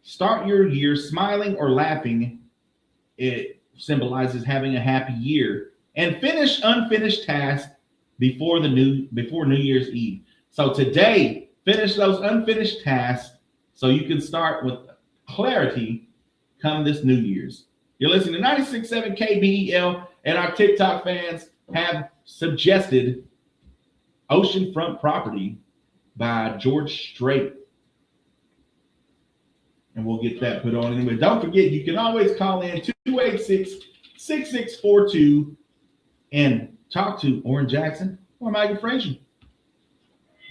Start your year smiling or laughing. It symbolizes having a happy year. And finish unfinished tasks before New Year's Eve. So today, finish those unfinished tasks so you can start with clarity come this New Year's. You're listening to 96.7 KBEL, and our TikTok fans have suggested Oceanfront Property by George Strait. And we'll get that put on anyway. Don't forget, you can always call in 286-6642 and talk to Oran Jackson or Micah Frazier.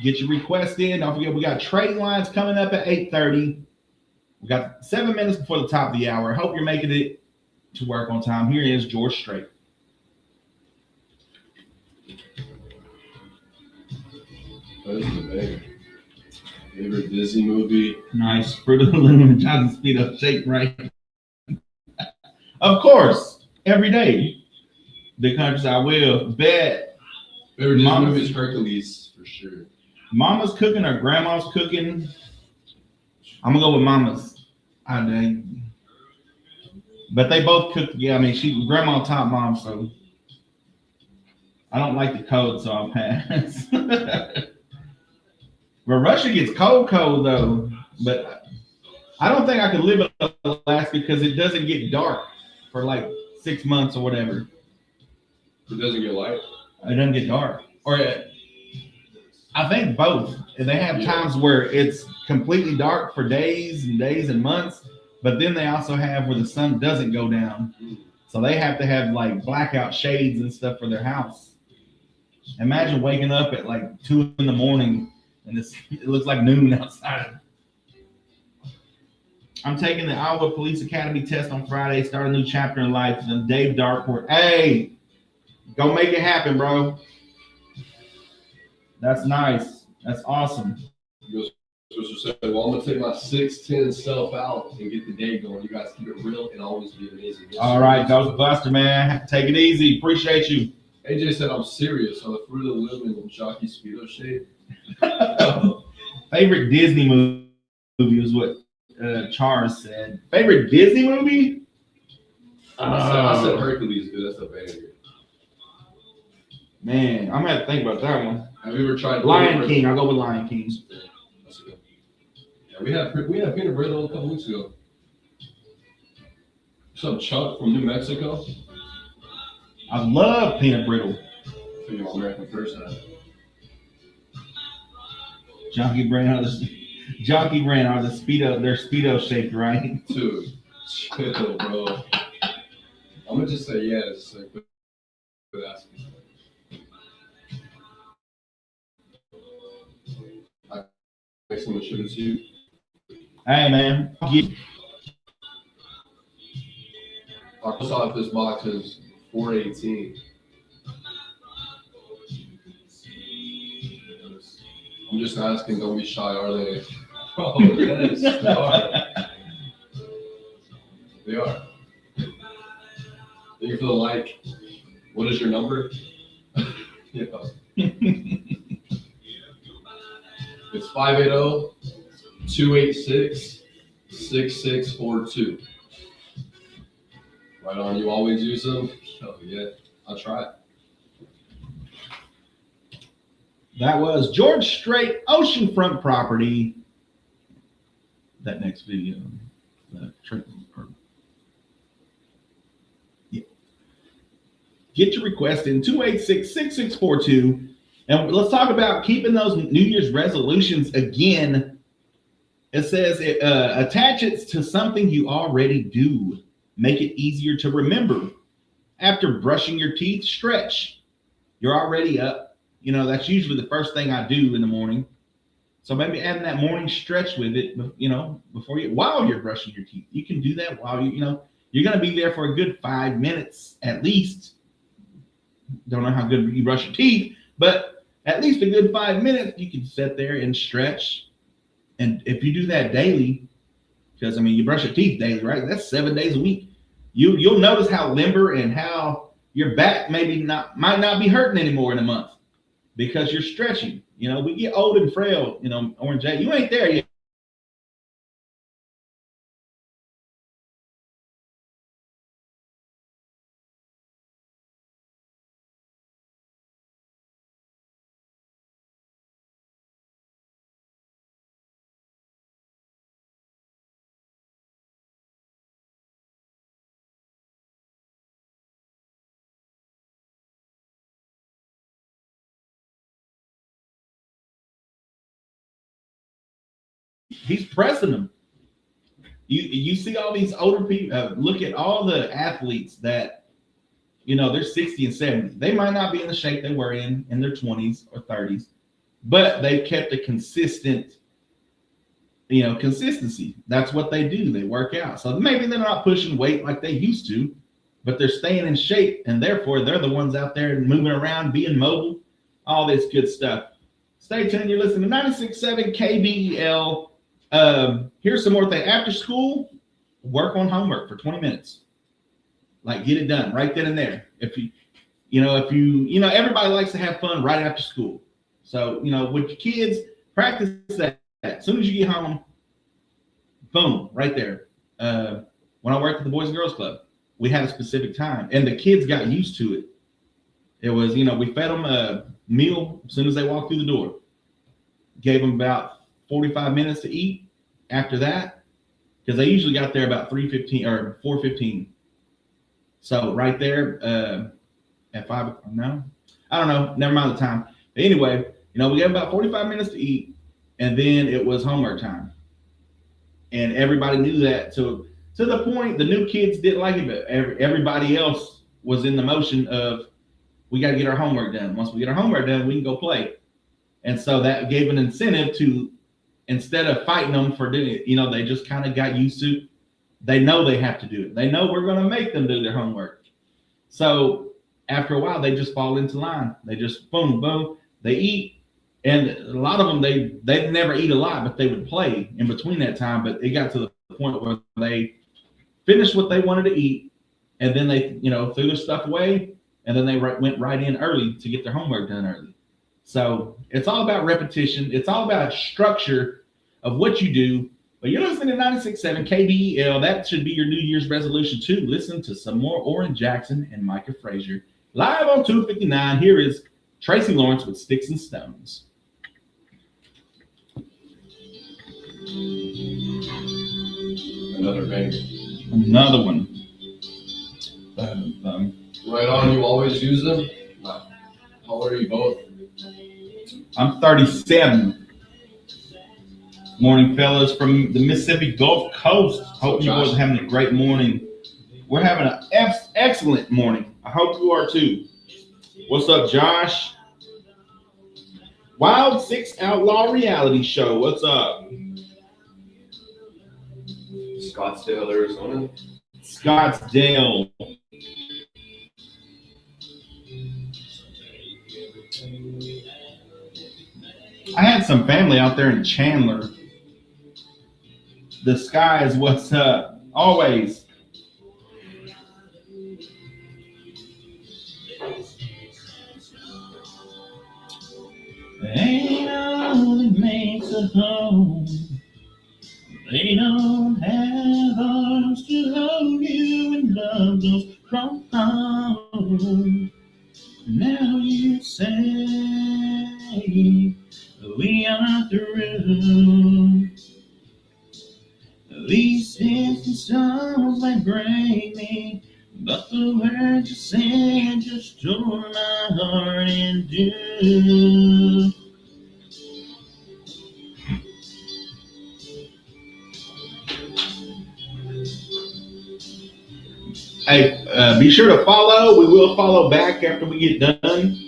Get your request in. Don't forget, we got trade lines coming up at 8:30. We got 7 minutes before the top of the hour. Hope you're making it to work on time. Here is George Strait. That is a banger. Favorite Disney movie? Nice. Fruit of the Loom, Johnson Speed Up, Shake Right. Of course, every day. The countries I will bet. Favorite Disney Mama's- movie is Hercules, for sure. Mama's cooking or grandma's cooking? I'm gonna go with Mama's. But they both cook. Yeah, I mean, grandma taught mom, so I don't like the cold, so I'll pass. But Russia gets cold though. But I don't think I could live in Alaska because it doesn't get dark for like 6 months or whatever. It doesn't get light. It doesn't get dark. Or I think both. They have times where it's completely dark for days and months, but then they also have where the sun doesn't go down. So they have to have like blackout shades and stuff for their house. Imagine waking up at like 2 in the morning and it looks like noon outside. I'm taking the Iowa Police Academy test on Friday, start a new chapter in life. And Dave Darkport, hey, go make it happen, bro. That's nice. That's awesome. Said, well, I'm going to take my 6'10" self out and get the day going. You guys keep it real and always be amazing. All right, Ghostbuster, man. Take it easy. Appreciate you. AJ said, I'm serious. On the fruit of the living in Jockey Speedo shade. Favorite Disney movie is what Charles said. Favorite Disney movie? I said Hercules, dude. That's a banger. Man, I'm going to have to think about that one. Have you ever tried Lion King? I'll go with Lion King. Yeah, we had peanut brittle a couple weeks ago. Some Chuck from New Mexico. I love peanut brittle. For your American person. Jockey Brand are the Speedo. They're Speedo shaped, right? Dude, chill, bro. I'm gonna just say yes. Like, quit asking. I make someone ship it to you. Hey, man. I saw if this box is $4.18. I'm just asking, don't be shy, are they? Oh, yes, they are. They are. Thank you for the like. What is your number? Yeah. It's 580-286-6642. Right on. You always use them? Oh, yeah. I'll try. That was George Strait oceanfront property. That next video. Yeah. Get your request in 286-6642. And let's talk about keeping those New Year's resolutions again. It says attach it to something you already do. Make it easier to remember. After brushing your teeth, stretch. You're already up. You know, that's usually the first thing I do in the morning. So maybe adding that morning stretch with it, you know, while you're brushing your teeth. You can do that while you're going to be there for a good 5 minutes at least. Don't know how good you brush your teeth, but at least a good 5 minutes, you can sit there and stretch. And if you do that daily, because you brush your teeth daily, right? That's 7 days a week. You'll notice how limber and how your back might not be hurting anymore in a month because you're stretching. You know, we get old and frail. You know, Orange J, you ain't there yet. He's pressing them. You see all these older people. Look at all the athletes that, they're 60 and 70. They might not be in the shape they were in their 20s or 30s, but they've kept a consistent, consistency. That's what they do. They work out. So maybe they're not pushing weight like they used to, but they're staying in shape, and therefore they're the ones out there moving around, being mobile, all this good stuff. Stay tuned. You're listening to 96.7 KBEL. Here's some more thing. After school, work on homework for 20 minutes. Like, get it done right then and there. If everybody likes to have fun right after school. So, with your kids, practice that. As soon as you get home, boom, right there. When I worked at the Boys and Girls Club, we had a specific time, and the kids got used to it. It was, we fed them a meal as soon as they walked through the door. Gave them about 45 minutes to eat after that, because they usually got there about 3:15 or 4:15. So right there at 5, no, I don't know. Never mind the time. But anyway, we gave them about 45 minutes to eat, and then it was homework time. And everybody knew that to the point the new kids didn't like it, but everybody else was in the motion of, we got to get our homework done. Once we get our homework done, we can go play. And so that gave an incentive to, instead of fighting them for doing it, they just kind of got used to, they know they have to do it. They know we're going to make them do their homework. So after a while, they just fall into line. They just boom, boom, they eat. And a lot of them, they'd never eat a lot, but they would play in between that time. But it got to the point where they finished what they wanted to eat, and then they, threw their stuff away, and then they went right in early to get their homework done early. So it's all about repetition. It's all about structure of what you do. But you're listening to 96.7 KBEL. That should be your New Year's resolution too. Listen to some more Oran Jackson and Micah Frazier. Live on 259, here is Tracy Lawrence with Sticks and Stones. Another banger. Another one. Right on, you always use them? How old are you both? I'm 37. Morning, fellas, from the Mississippi Gulf Coast. Hope you boys are having a great morning. We're having an excellent morning. I hope you are too. What's up, Josh? Wild 6 Outlaw Reality Show. What's up? Scottsdale, Arizona. Scottsdale. I had some family out there in Chandler. The sky is what's up. Always. Ain't all that makes a home. They don't have arms to hold you and love goes wrong. Now you say we are through. These sticks and stones might break me, but the words you said just tore my heart in two. Hey, be sure to follow. We will follow back after we get done.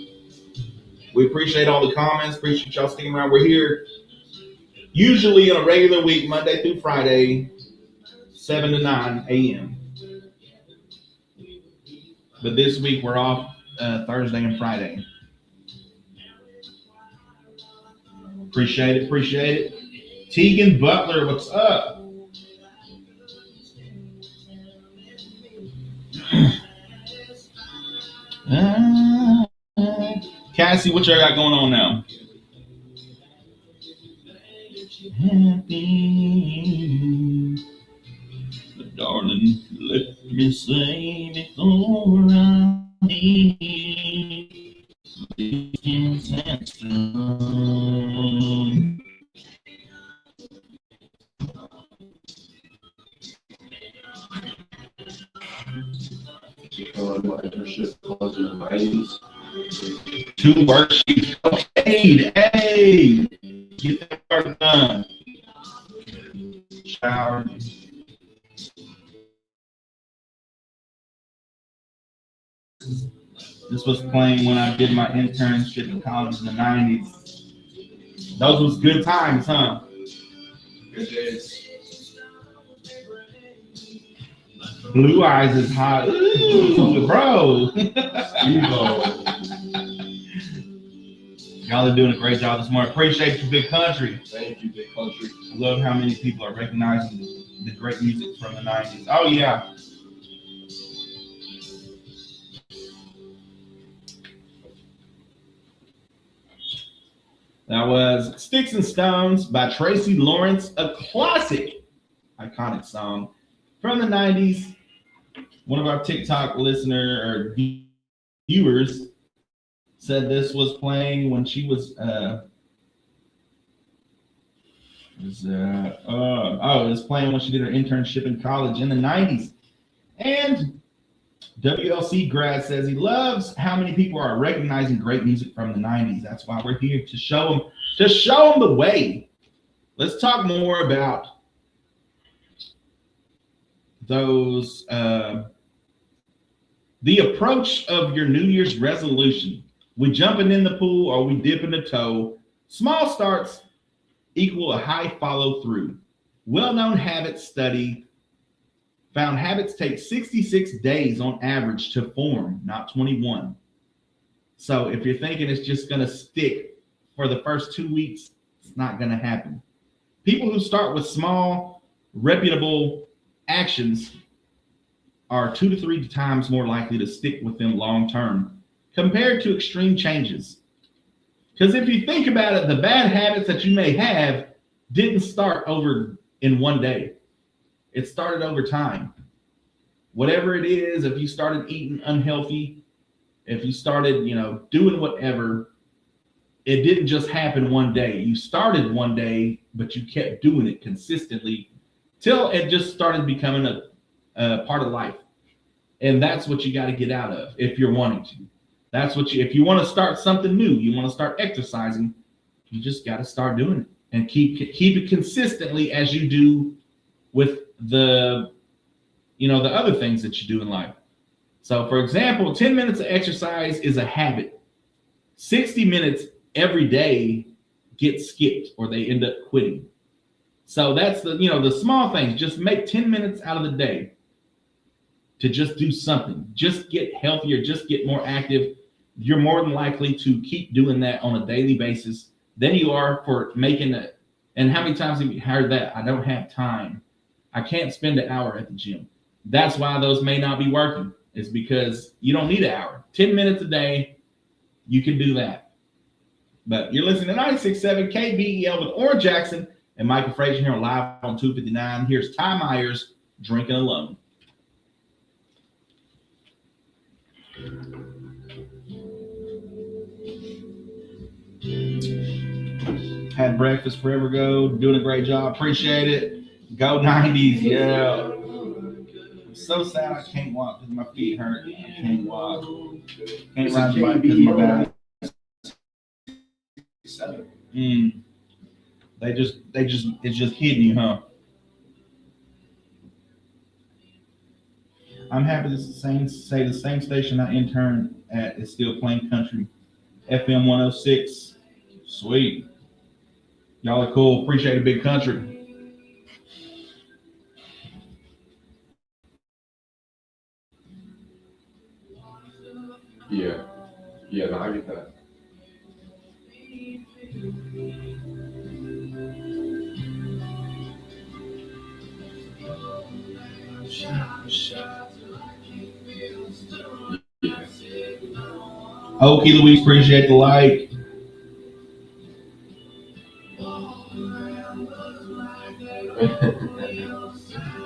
We appreciate all the comments. Appreciate y'all sticking around. We're here usually on a regular week, Monday through Friday, 7 to 9 a.m. But this week we're off Thursday and Friday. Appreciate it. Appreciate it. Tegan Butler, what's up? Cassie, what y'all got going on now? Happy, but darling, let me say before I leave, these hands down. My internship was in the 90s. 2 worksheets. Okay, hey, get that part done. Shower. This was playing when I did my internship in college in the 90s. Those was good times, huh? Good days. Blue Eyes is hot. Ooh, bro. Y'all are doing a great job this morning. Appreciate you, Big Country. Thank you, Big Country. I love how many people are recognizing the great music from the 90s. Oh, yeah. That was Sticks and Stones by Tracy Lawrence, a classic, iconic song from the 90s. One of our TikTok listener or viewers said this was playing when she was it was playing when she did her internship in college in the 90s. And WLC grad says he loves how many people are recognizing great music from the 90s. That's why we're here to show them the way. Let's talk more about those the approach of your New Year's resolution. We jumping in the pool or we dipping the toe. Small starts equal a high follow through. Well-known habit study found habits take 66 days on average to form, not 21. So if you're thinking it's just going to stick for the first 2 weeks, it's not going to happen. People who start with small, reputable actions are 2 to 3 times more likely to stick with them long term compared to extreme changes. Because if you think about it, the bad habits that you may have didn't start over in one day. It started over time. Whatever it is, if you started eating unhealthy, if you started, doing whatever, it didn't just happen one day. You started one day, but you kept doing it consistently till it just started becoming a part of life. And that's what you got to get out of if you're wanting to. If you want to start something new, you want to start exercising, you just got to start doing it and keep it consistently as you do with the other things that you do in life. So for example, 10 minutes of exercise is a habit. 60 minutes every day get skipped or they end up quitting. So that's the small things. Just make 10 minutes out of the day to just do something. Just get healthier, just get more active. You're more than likely to keep doing that on a daily basis than you are for making it. And how many times have you heard that? I don't have time. I can't spend an hour at the gym. That's why those may not be working. It's because you don't need an hour. 10 minutes a day, you can do that. But you're listening to 96.7 KBEL with Oran Jackson and Micah Frazier here live on 259. Here's Ty Myers, Drinking Alone. Had breakfast forever ago. Doing a great job. Appreciate it. Go 90s. Yeah. I'm so sad I can't walk because my feet hurt. I can't walk. Can't ride the bike because my back. It's just hitting you, huh? I'm happy to say the same station I interned at is still playing country. FM 106. Sweet. Y'all are cool. Appreciate a big country. Yeah. Yeah, no, I get that. Okay, Louise, appreciate the like.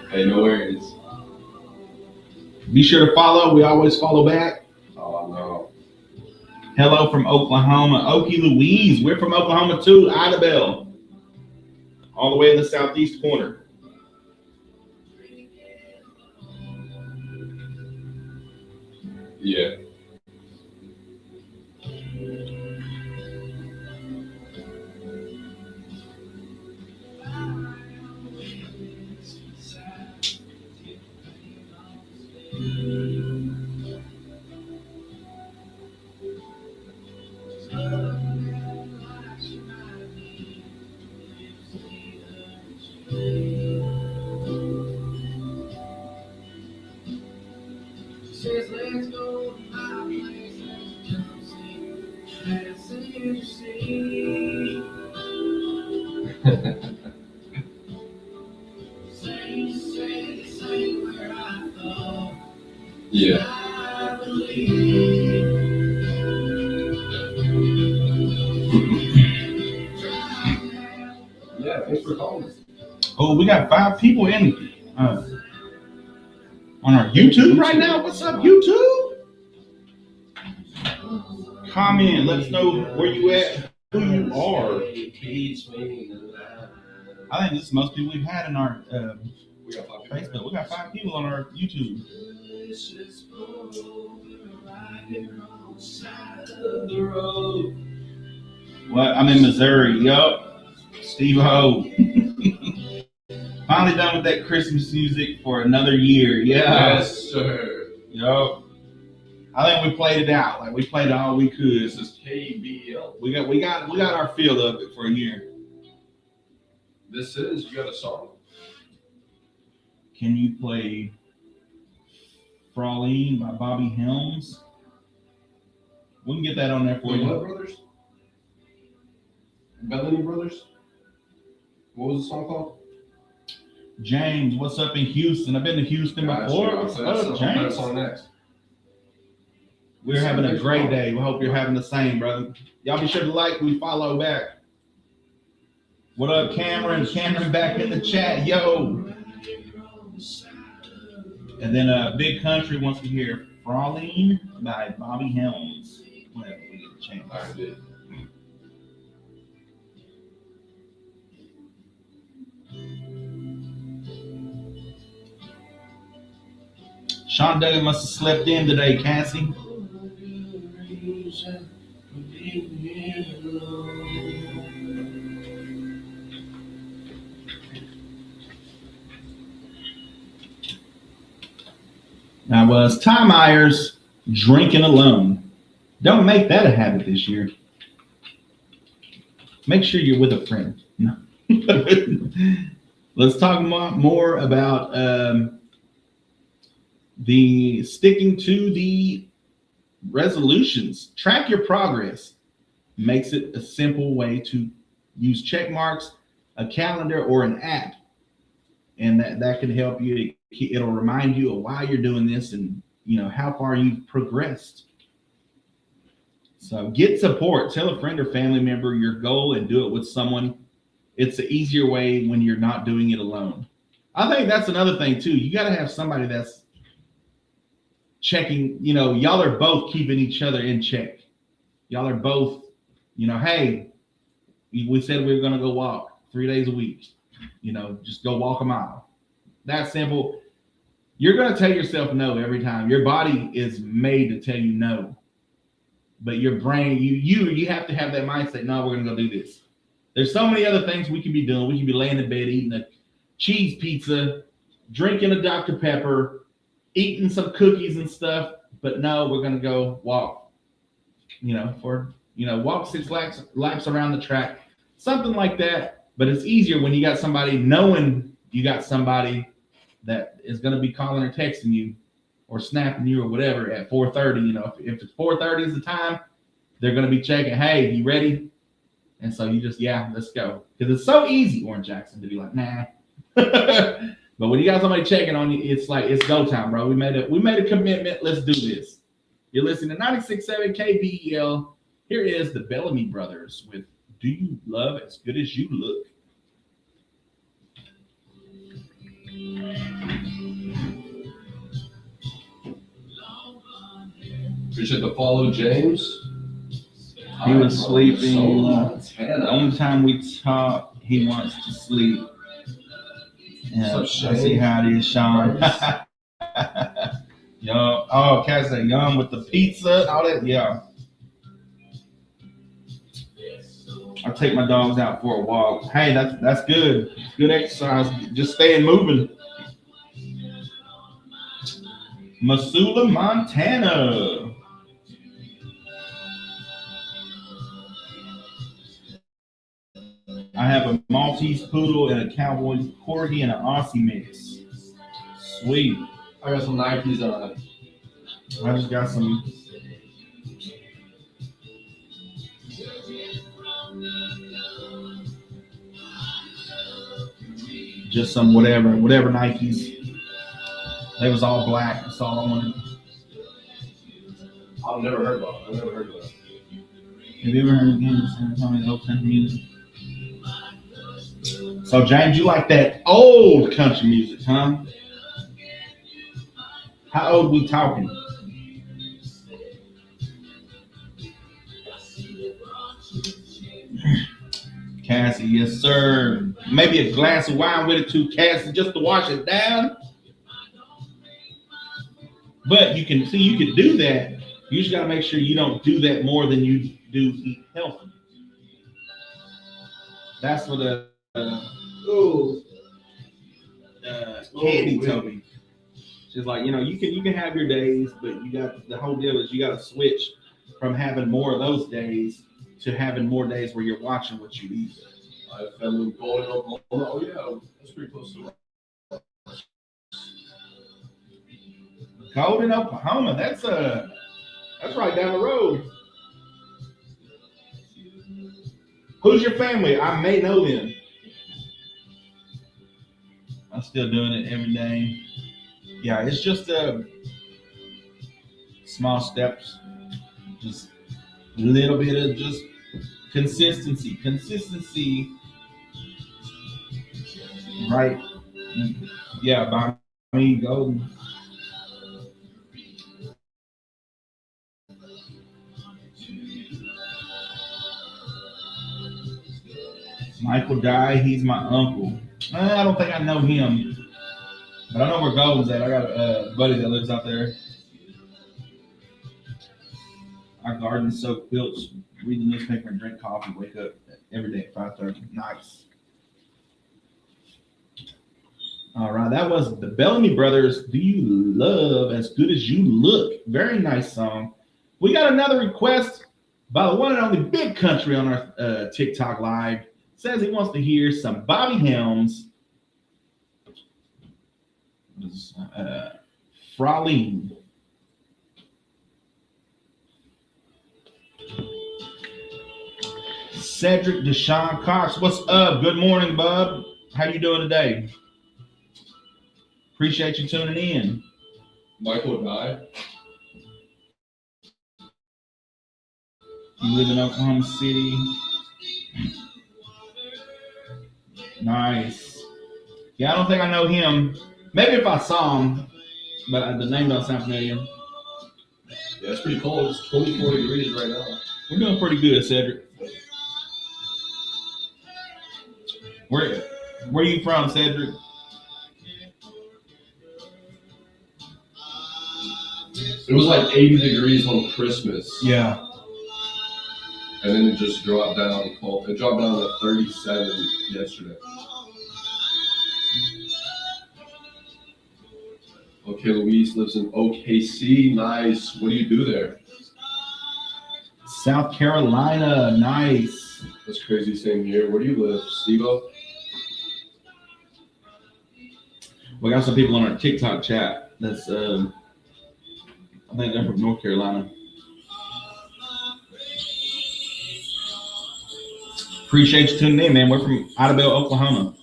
Hey, no worries. Be sure to follow. We always follow back. Oh, no. Hello from Oklahoma. Okie Louise. We're from Oklahoma too. Idabel. All the way in the southeast corner. Yeah. Says let's go to my place and come see. Let's see you see. Say where I thought. Yeah. I believe. Yeah, thanks for calling. Oh, we got 5 people in on our YouTube right now. What's up, YouTube? Comment. Let us know where you at, who you are. I think this is the most people we've had in our We got 5 people. Facebook. We got 5 people on our YouTube. Well, I'm in Missouri. Yup. Steve Ho. Finally done with that Christmas music for another year. Yeah. Yes, sir. Yup. I think we played it out. Like we played all we could. This is KBL. We got our feel of it for a year. This is, you got a song? Can you play Fraulein by Bobby Helms? We can get that on there for The you. Blood Brothers? Bellamy Brothers? What was the song called? James, what's up in Houston? I've been to Houston before. What's up, That James? song next. We're having a great day. We hope you're having the same, brother. Y'all be sure to like, we follow back. What up, Cameron? Cameron back in the chat, yo. And then Big Country wants to hear Fraulein by Bobby Helms. Whenever we get a chance. All right, dude. Sean Duggan must have slept in today, Cassie. Now, was Ty Myers drinking alone? Don't make that a habit this year. Make sure you're with a friend. No. Let's talk more about the sticking to the resolutions. Track your progress. Makes it a simple way to use check marks, a calendar, or an app. And that can help you. It'll remind you of why you're doing this and how far you've progressed. So get support. Tell a friend or family member your goal and do it with someone. It's an easier way when you're not doing it alone. I think that's another thing too. You got to have somebody that's checking, y'all are both keeping each other in check. Y'all are both, hey, we said we were going to go walk 3 days a week. Just go walk a mile. That simple. You're going to tell yourself no every time. Your body is made to tell you no. But your brain, you have to have that mindset, no, we're going to go do this. There's so many other things we could be doing. We could be laying in bed eating a cheese pizza, drinking a Dr. Pepper, eating some cookies and stuff. But no, we're going to go walk, walk 6 laps around the track, something like that. But it's easier when you got somebody knowing you got somebody that is going to be calling or texting you or snapping you or whatever at 4:30. If it's 4:30 is the time, they're going to be checking, hey, you ready? And so you just, yeah, let's go. Because it's so easy, Oran Jackson, to be like, nah. But when you got somebody checking on you, it's like, it's go time, bro. We made a commitment. Let's do this. You're listening to 96.7 KBEL. Here is the Bellamy Brothers with Do You Love As Good As You Look? Appreciate the follow, James. He was sleeping. Montana. The only time we talk, he wants to sleep. Yeah, I see how it is, Sean. Yo, oh, Cass said yum with the pizza, all that. Yeah. I take my dogs out for a walk. Hey, that's good. It's good exercise. Just staying moving. Missoula, Montana. I have a Maltese poodle and a Cowboy corgi and an Aussie mix. Sweet. I got some Nikes on. I just got some. Just some whatever Nikes. They was all black. That's all I wanted. I've never heard about it. Have you ever heard of San Antonio old country music? So James, you like that old country music, huh? How old we talking? Cassie, yes, sir. Maybe a glass of wine with it too, Cassie, just to wash it down. But you can do that. You just got to make sure you don't do that more than you do eat healthy. That's what Candy told me. She's like, you can have your days, but the whole deal is you got to switch from having more of those days to having more days where you're watching what you eat. I have family in Golden, Oklahoma. Oh yeah, that's pretty close to it. Golden, Oklahoma. That's right down the road. Who's your family? I may know them. I'm still doing it every day. Yeah, it's just small steps, just a little bit of just consistency, right? Yeah, by me, Golden. Michael Dye, he's my uncle. I don't think I know him, but I know where Golden's at. I got a buddy that lives out there. Our garden soak quilts, read the newspaper, and drink coffee. Wake up every day at 5:30. Nice. All right, that was the Bellamy Brothers. Do you love as good as you look? Very nice song. We got another request by the one and only Big Country on our TikTok live. Says he wants to hear some Bobby Helms. Fraulein. Cedric Deshaun Cox, what's up? Good morning, bub. How you doing today? Appreciate you tuning in. Michael Dye. You live in Oklahoma City. Nice. Yeah, I don't think I know him. Maybe if I saw him, but the name don't sound familiar. Yeah, it's pretty cold. It's 24 degrees right now. We're doing pretty good, Cedric. Where are you from, Cedric? It was like 80 degrees on Christmas. Yeah. And then it just dropped down cold. It dropped down to 37 yesterday. Okay, Luis lives in OKC. Nice. What do you do there? South Carolina. Nice. That's crazy. Same here. Where do you live, Steve-O? We got some people on our TikTok chat. That's I think they're from North Carolina. Appreciate you tuning in, man. We're from Idabel, Oklahoma.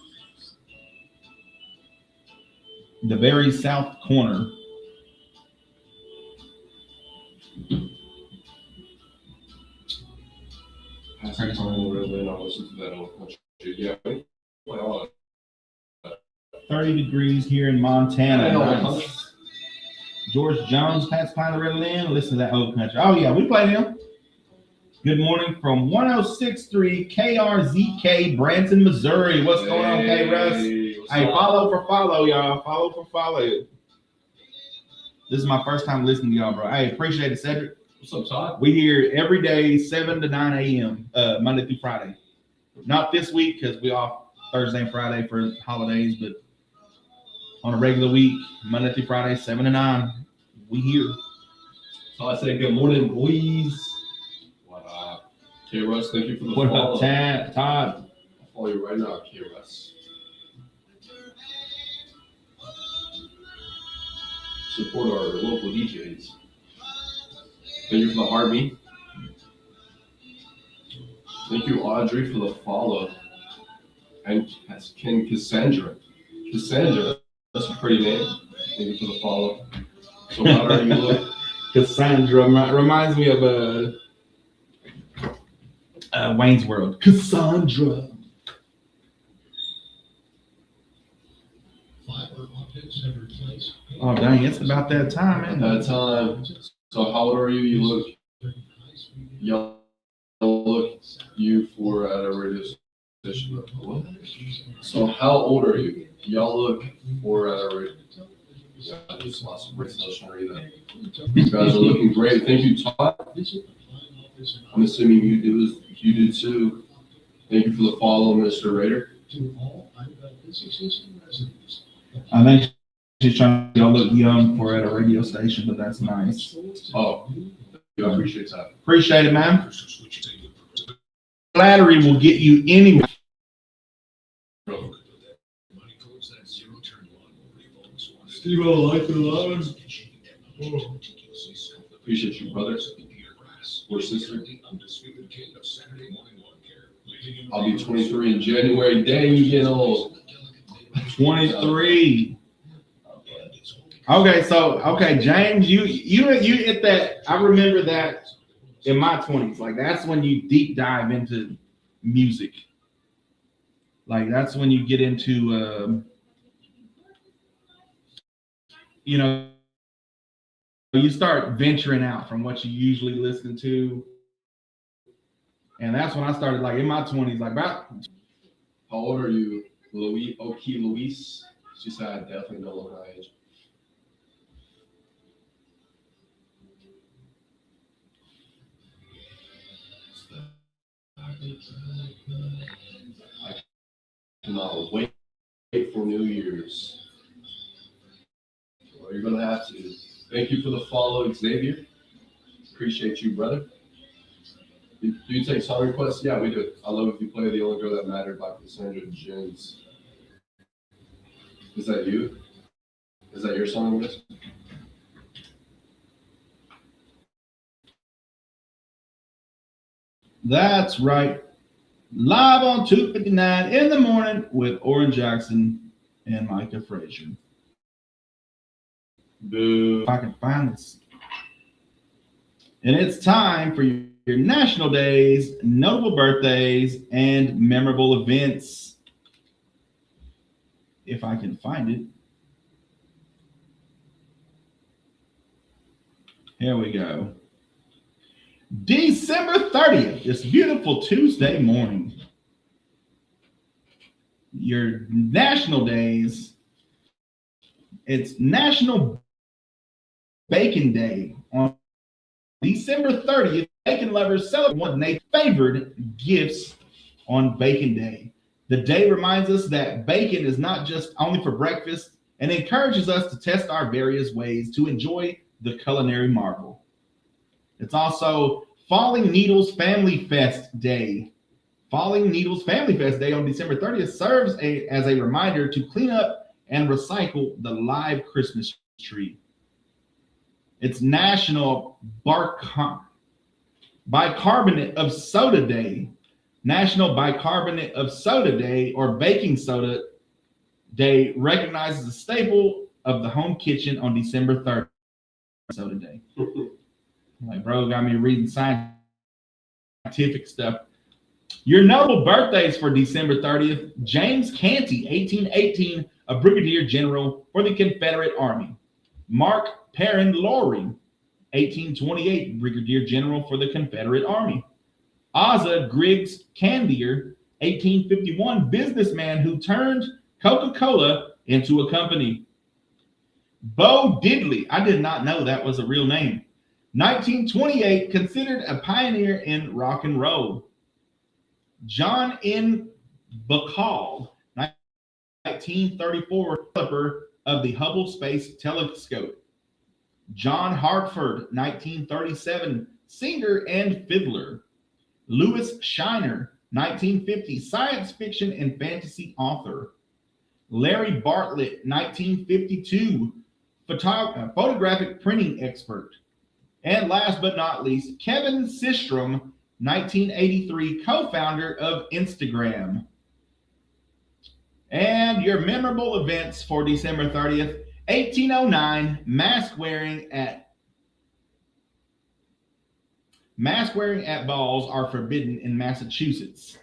The very south corner. I think I'm really not listening to that old country. Yeah. Well, 30 degrees here in Montana. I know. Nice. George Jones, Pat's Pine the Riddle in. Listen to that old country. Oh, yeah, we played him. Good morning from 106.3 KRZK, Branson, Missouri. What's going on, K-Russ? Hey, follow for follow, y'all. Follow for follow. This is my first time listening to y'all, bro. Hey, appreciate it, Cedric. What's up, Todd? We here every day, 7 to 9 a.m., Monday through Friday. Not this week because we off Thursday and Friday for holidays, but on a regular week, Monday through Friday, 7 to 9, we here. So I say good morning, boys. What up? K-Russ, thank you for the What follow. up, Todd? I'll follow you right now, K-Russ. Support our local DJs. Thank you for the heartbeat. Thank you, Audrey, for the follow. And Cassandra. Cassandra, that's a pretty name. Thank you for the follow. So how are you look? Cassandra reminds me of Wayne's World. Cassandra. Oh, dang, it's about that time, At isn't that it? time. So how old are you? You look young. Look you for at a radio What? So how old are you? Y'all look, I just lost some resolution. You guys are looking great. Thank you, Todd. I'm assuming you do too. Thank you for the follow, Mr. Raider. I think she's trying to look young for at a radio station, but that's nice. Oh, I appreciate that. Appreciate it, man. Flattery will get you anywhere. Steve, I like the line. Appreciate you, brothers or sister. I'll be 23 in January. Dang, you getting old. 23. Okay, James, you hit that. I remember that in my 20s. Like that's when you deep dive into music. Like that's when you get into you start venturing out from what you usually listen to. And that's when I started, like in my 20s, like about. How old are you, Luis? She said, I definitely don't look my age. I cannot wait for New Year's. Well, you're going to have to. Thank you for the follow, Xavier. Appreciate you, brother. Do you take song requests? Yeah, we do. I love if you play The Only Girl That Mattered by Cassandra Jones. Is that you? Is that your song list? That's right. Live on 259 in the morning with Oran Jackson and Micah Frazier. Boo. If I can find this. And it's time for your national days, notable birthdays, and memorable events. If I can find it. Here we go. December 30th, this beautiful Tuesday morning. Your national days. It's National Bacon Day on December 30th. Bacon lovers celebrate one of their favored gifts on Bacon Day. The day reminds us that bacon is not just only for breakfast and encourages us to test our various ways to enjoy the culinary marvel. It's also Falling Needles Family Fest Day. Falling Needles Family Fest Day on December 30th serves as a reminder to clean up and recycle the live Christmas tree. It's National Bicarbonate of Soda Day. National Bicarbonate of Soda Day or Baking Soda Day recognizes a staple of the home kitchen on December 3rd. Soda Day. Like, bro, got me reading scientific stuff. Your notable birthdays for December 30th. James Canty, 1818, a brigadier general for the Confederate Army. Mark Perrin Laurie, 1828, brigadier general for the Confederate Army. Asa Griggs Candier, 1851, businessman who turned Coca-Cola into a company. Bo Diddley, I did not know that was a real name. 1928, considered a pioneer in rock and roll. John N. Bacall, 1934, developer of the Hubble Space Telescope. John Hartford, 1937, singer and fiddler. Louis Shiner, 1950, science fiction and fantasy author. Larry Bartlett, 1952, photographic printing expert. And last but not least, Kevin Systrom, 1983, co-founder of Instagram. And your memorable events for December 30th, 1809, mask wearing at balls are forbidden in Massachusetts.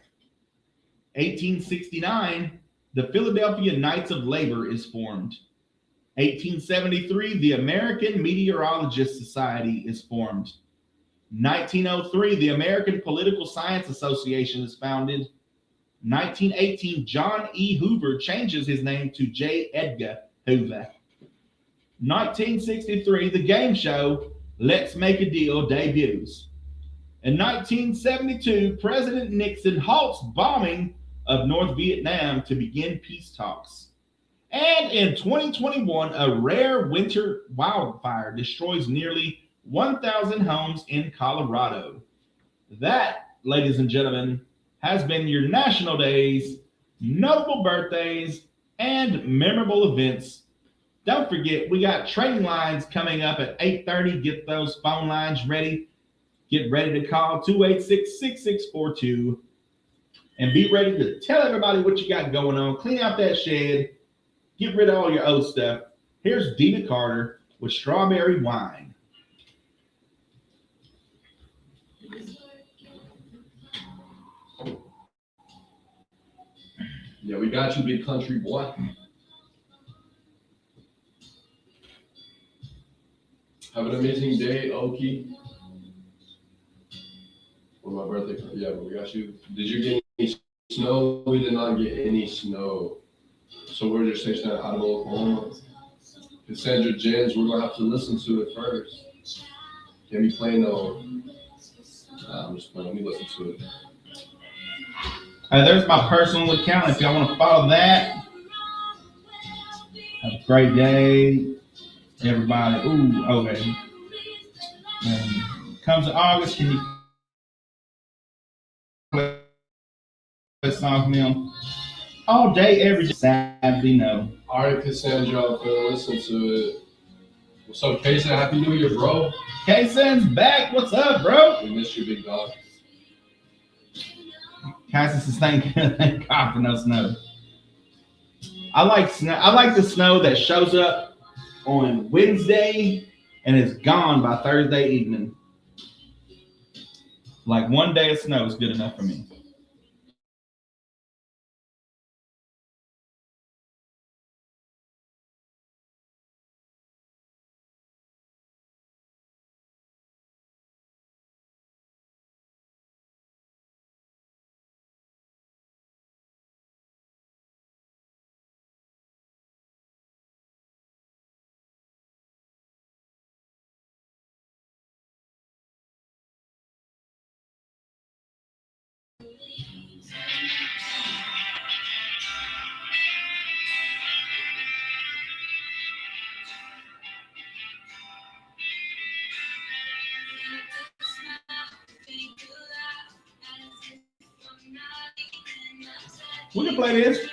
1869, the Philadelphia Knights of Labor is formed. 1873, the American Meteorologist Society is formed. 1903, the American Political Science Association is founded. 1918, John E. Hoover changes his name to J. Edgar Hoover. 1963, the game show Let's Make a Deal debuts. In 1972, President Nixon halts bombing of North Vietnam to begin peace talks. And in 2021, a rare winter wildfire destroys nearly 1,000 homes in Colorado. That, ladies and gentlemen, has been your national days, notable birthdays, and memorable events. Don't forget, we got training lines coming up at 8:30. Get those phone lines ready. Get ready to call 286-6642 and be ready to tell everybody what you got going on. Clean out that shed. Get rid of all your old stuff. Here's Dina Carter with Strawberry Wine. Yeah, we got you, big country boy. Have an amazing day, Okie. For my birthday, yeah, we got you. Did you get any snow? We did not get any snow. So we're just stationed out of Oklahoma. Cassandra Jens, we're gonna have to listen to it first. Can we play no? Nah, I'm just playing. Let me listen to it. There's my personal account if y'all want to follow that. Have a great day, everybody. Ooh, okay. Comes to August, can you play a song for me all day, every day? Sadly, no. All right, Cassandra, I'm gonna listen to it. What's up, Kason? Happy New Year, bro. Kason's back. What's up, bro? We missed you, big dog. Kason says, thank God for no snow. I like snow. I like the snow that shows up on Wednesday and is gone by Thursday evening. Like one day of snow is good enough for me. We can play this.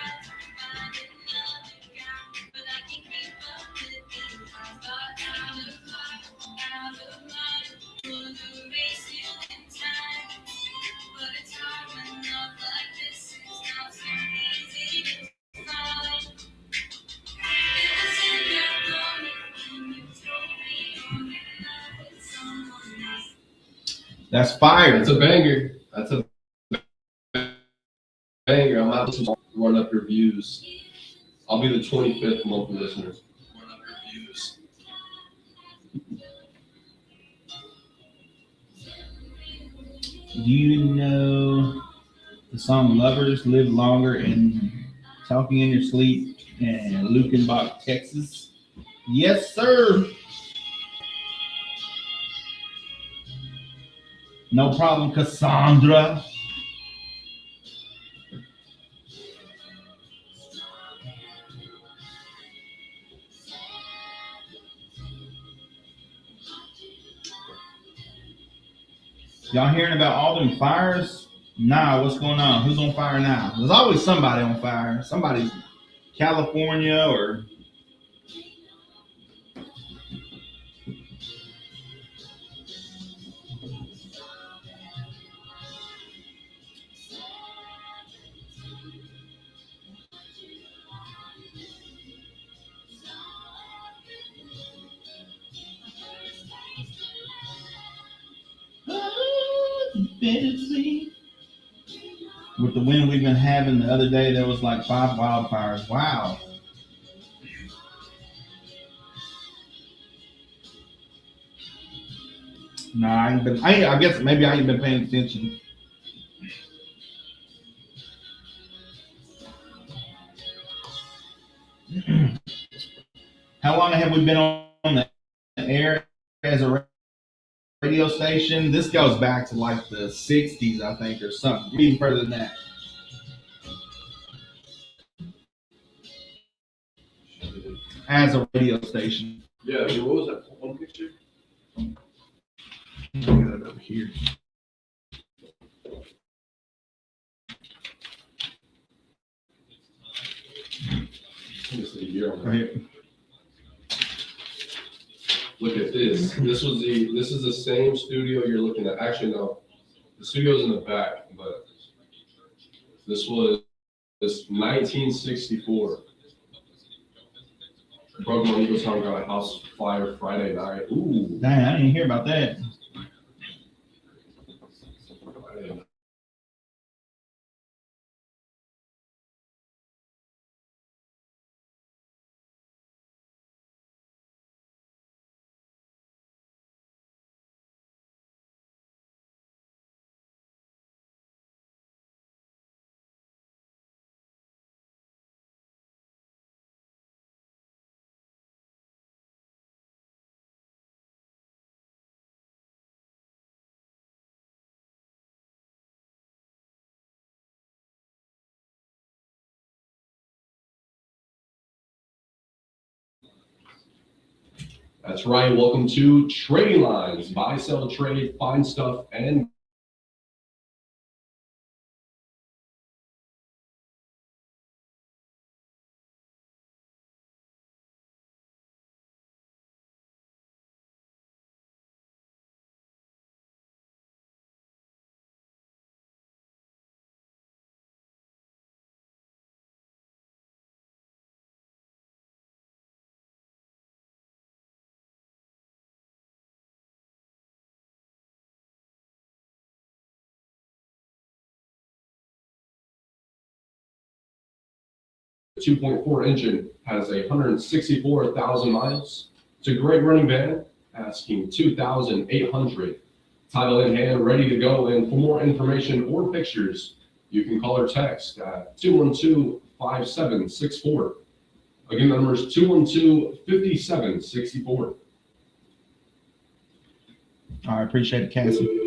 That's fire. That's a banger. That's a banger. I'm out to run up your views. I'll be the 25th monthly listener. Run up your views. Do you know the song Lovers Live Longer and Talking in Your Sleep in Lukenbach, Texas? Yes, sir. No problem, Cassandra. Y'all hearing about all them fires? Nah, what's going on? Who's on fire now? There's always somebody on fire. Somebody's California or with the wind we've been having the other day, there was like 5 wildfires. Wow. Nah, I guess maybe I ain't been paying attention. How long have we been on the air as a radio station? This goes back to like the 60s, I think, or something, even further than that. As a radio station. Yeah, I mean, what was that one picture? I got it over here. This is a year on Right here. Look at this. This is the same studio you're looking at. Actually, no. The studio's in the back, but this was 1964. Broken on Eagle Town got a house fire Friday night. Ooh. Dang, I didn't hear about that. Friday night. That's right. Welcome to Trading Lines. Buy, sell, trade, find stuff, and the 2.4 engine has 164,000 miles. It's a great running van, asking 2,800. Title in hand, ready to go. And for more information or pictures, you can call or text at 212-5764. Again, the number is 212-5764. All right, appreciate it, Cassie.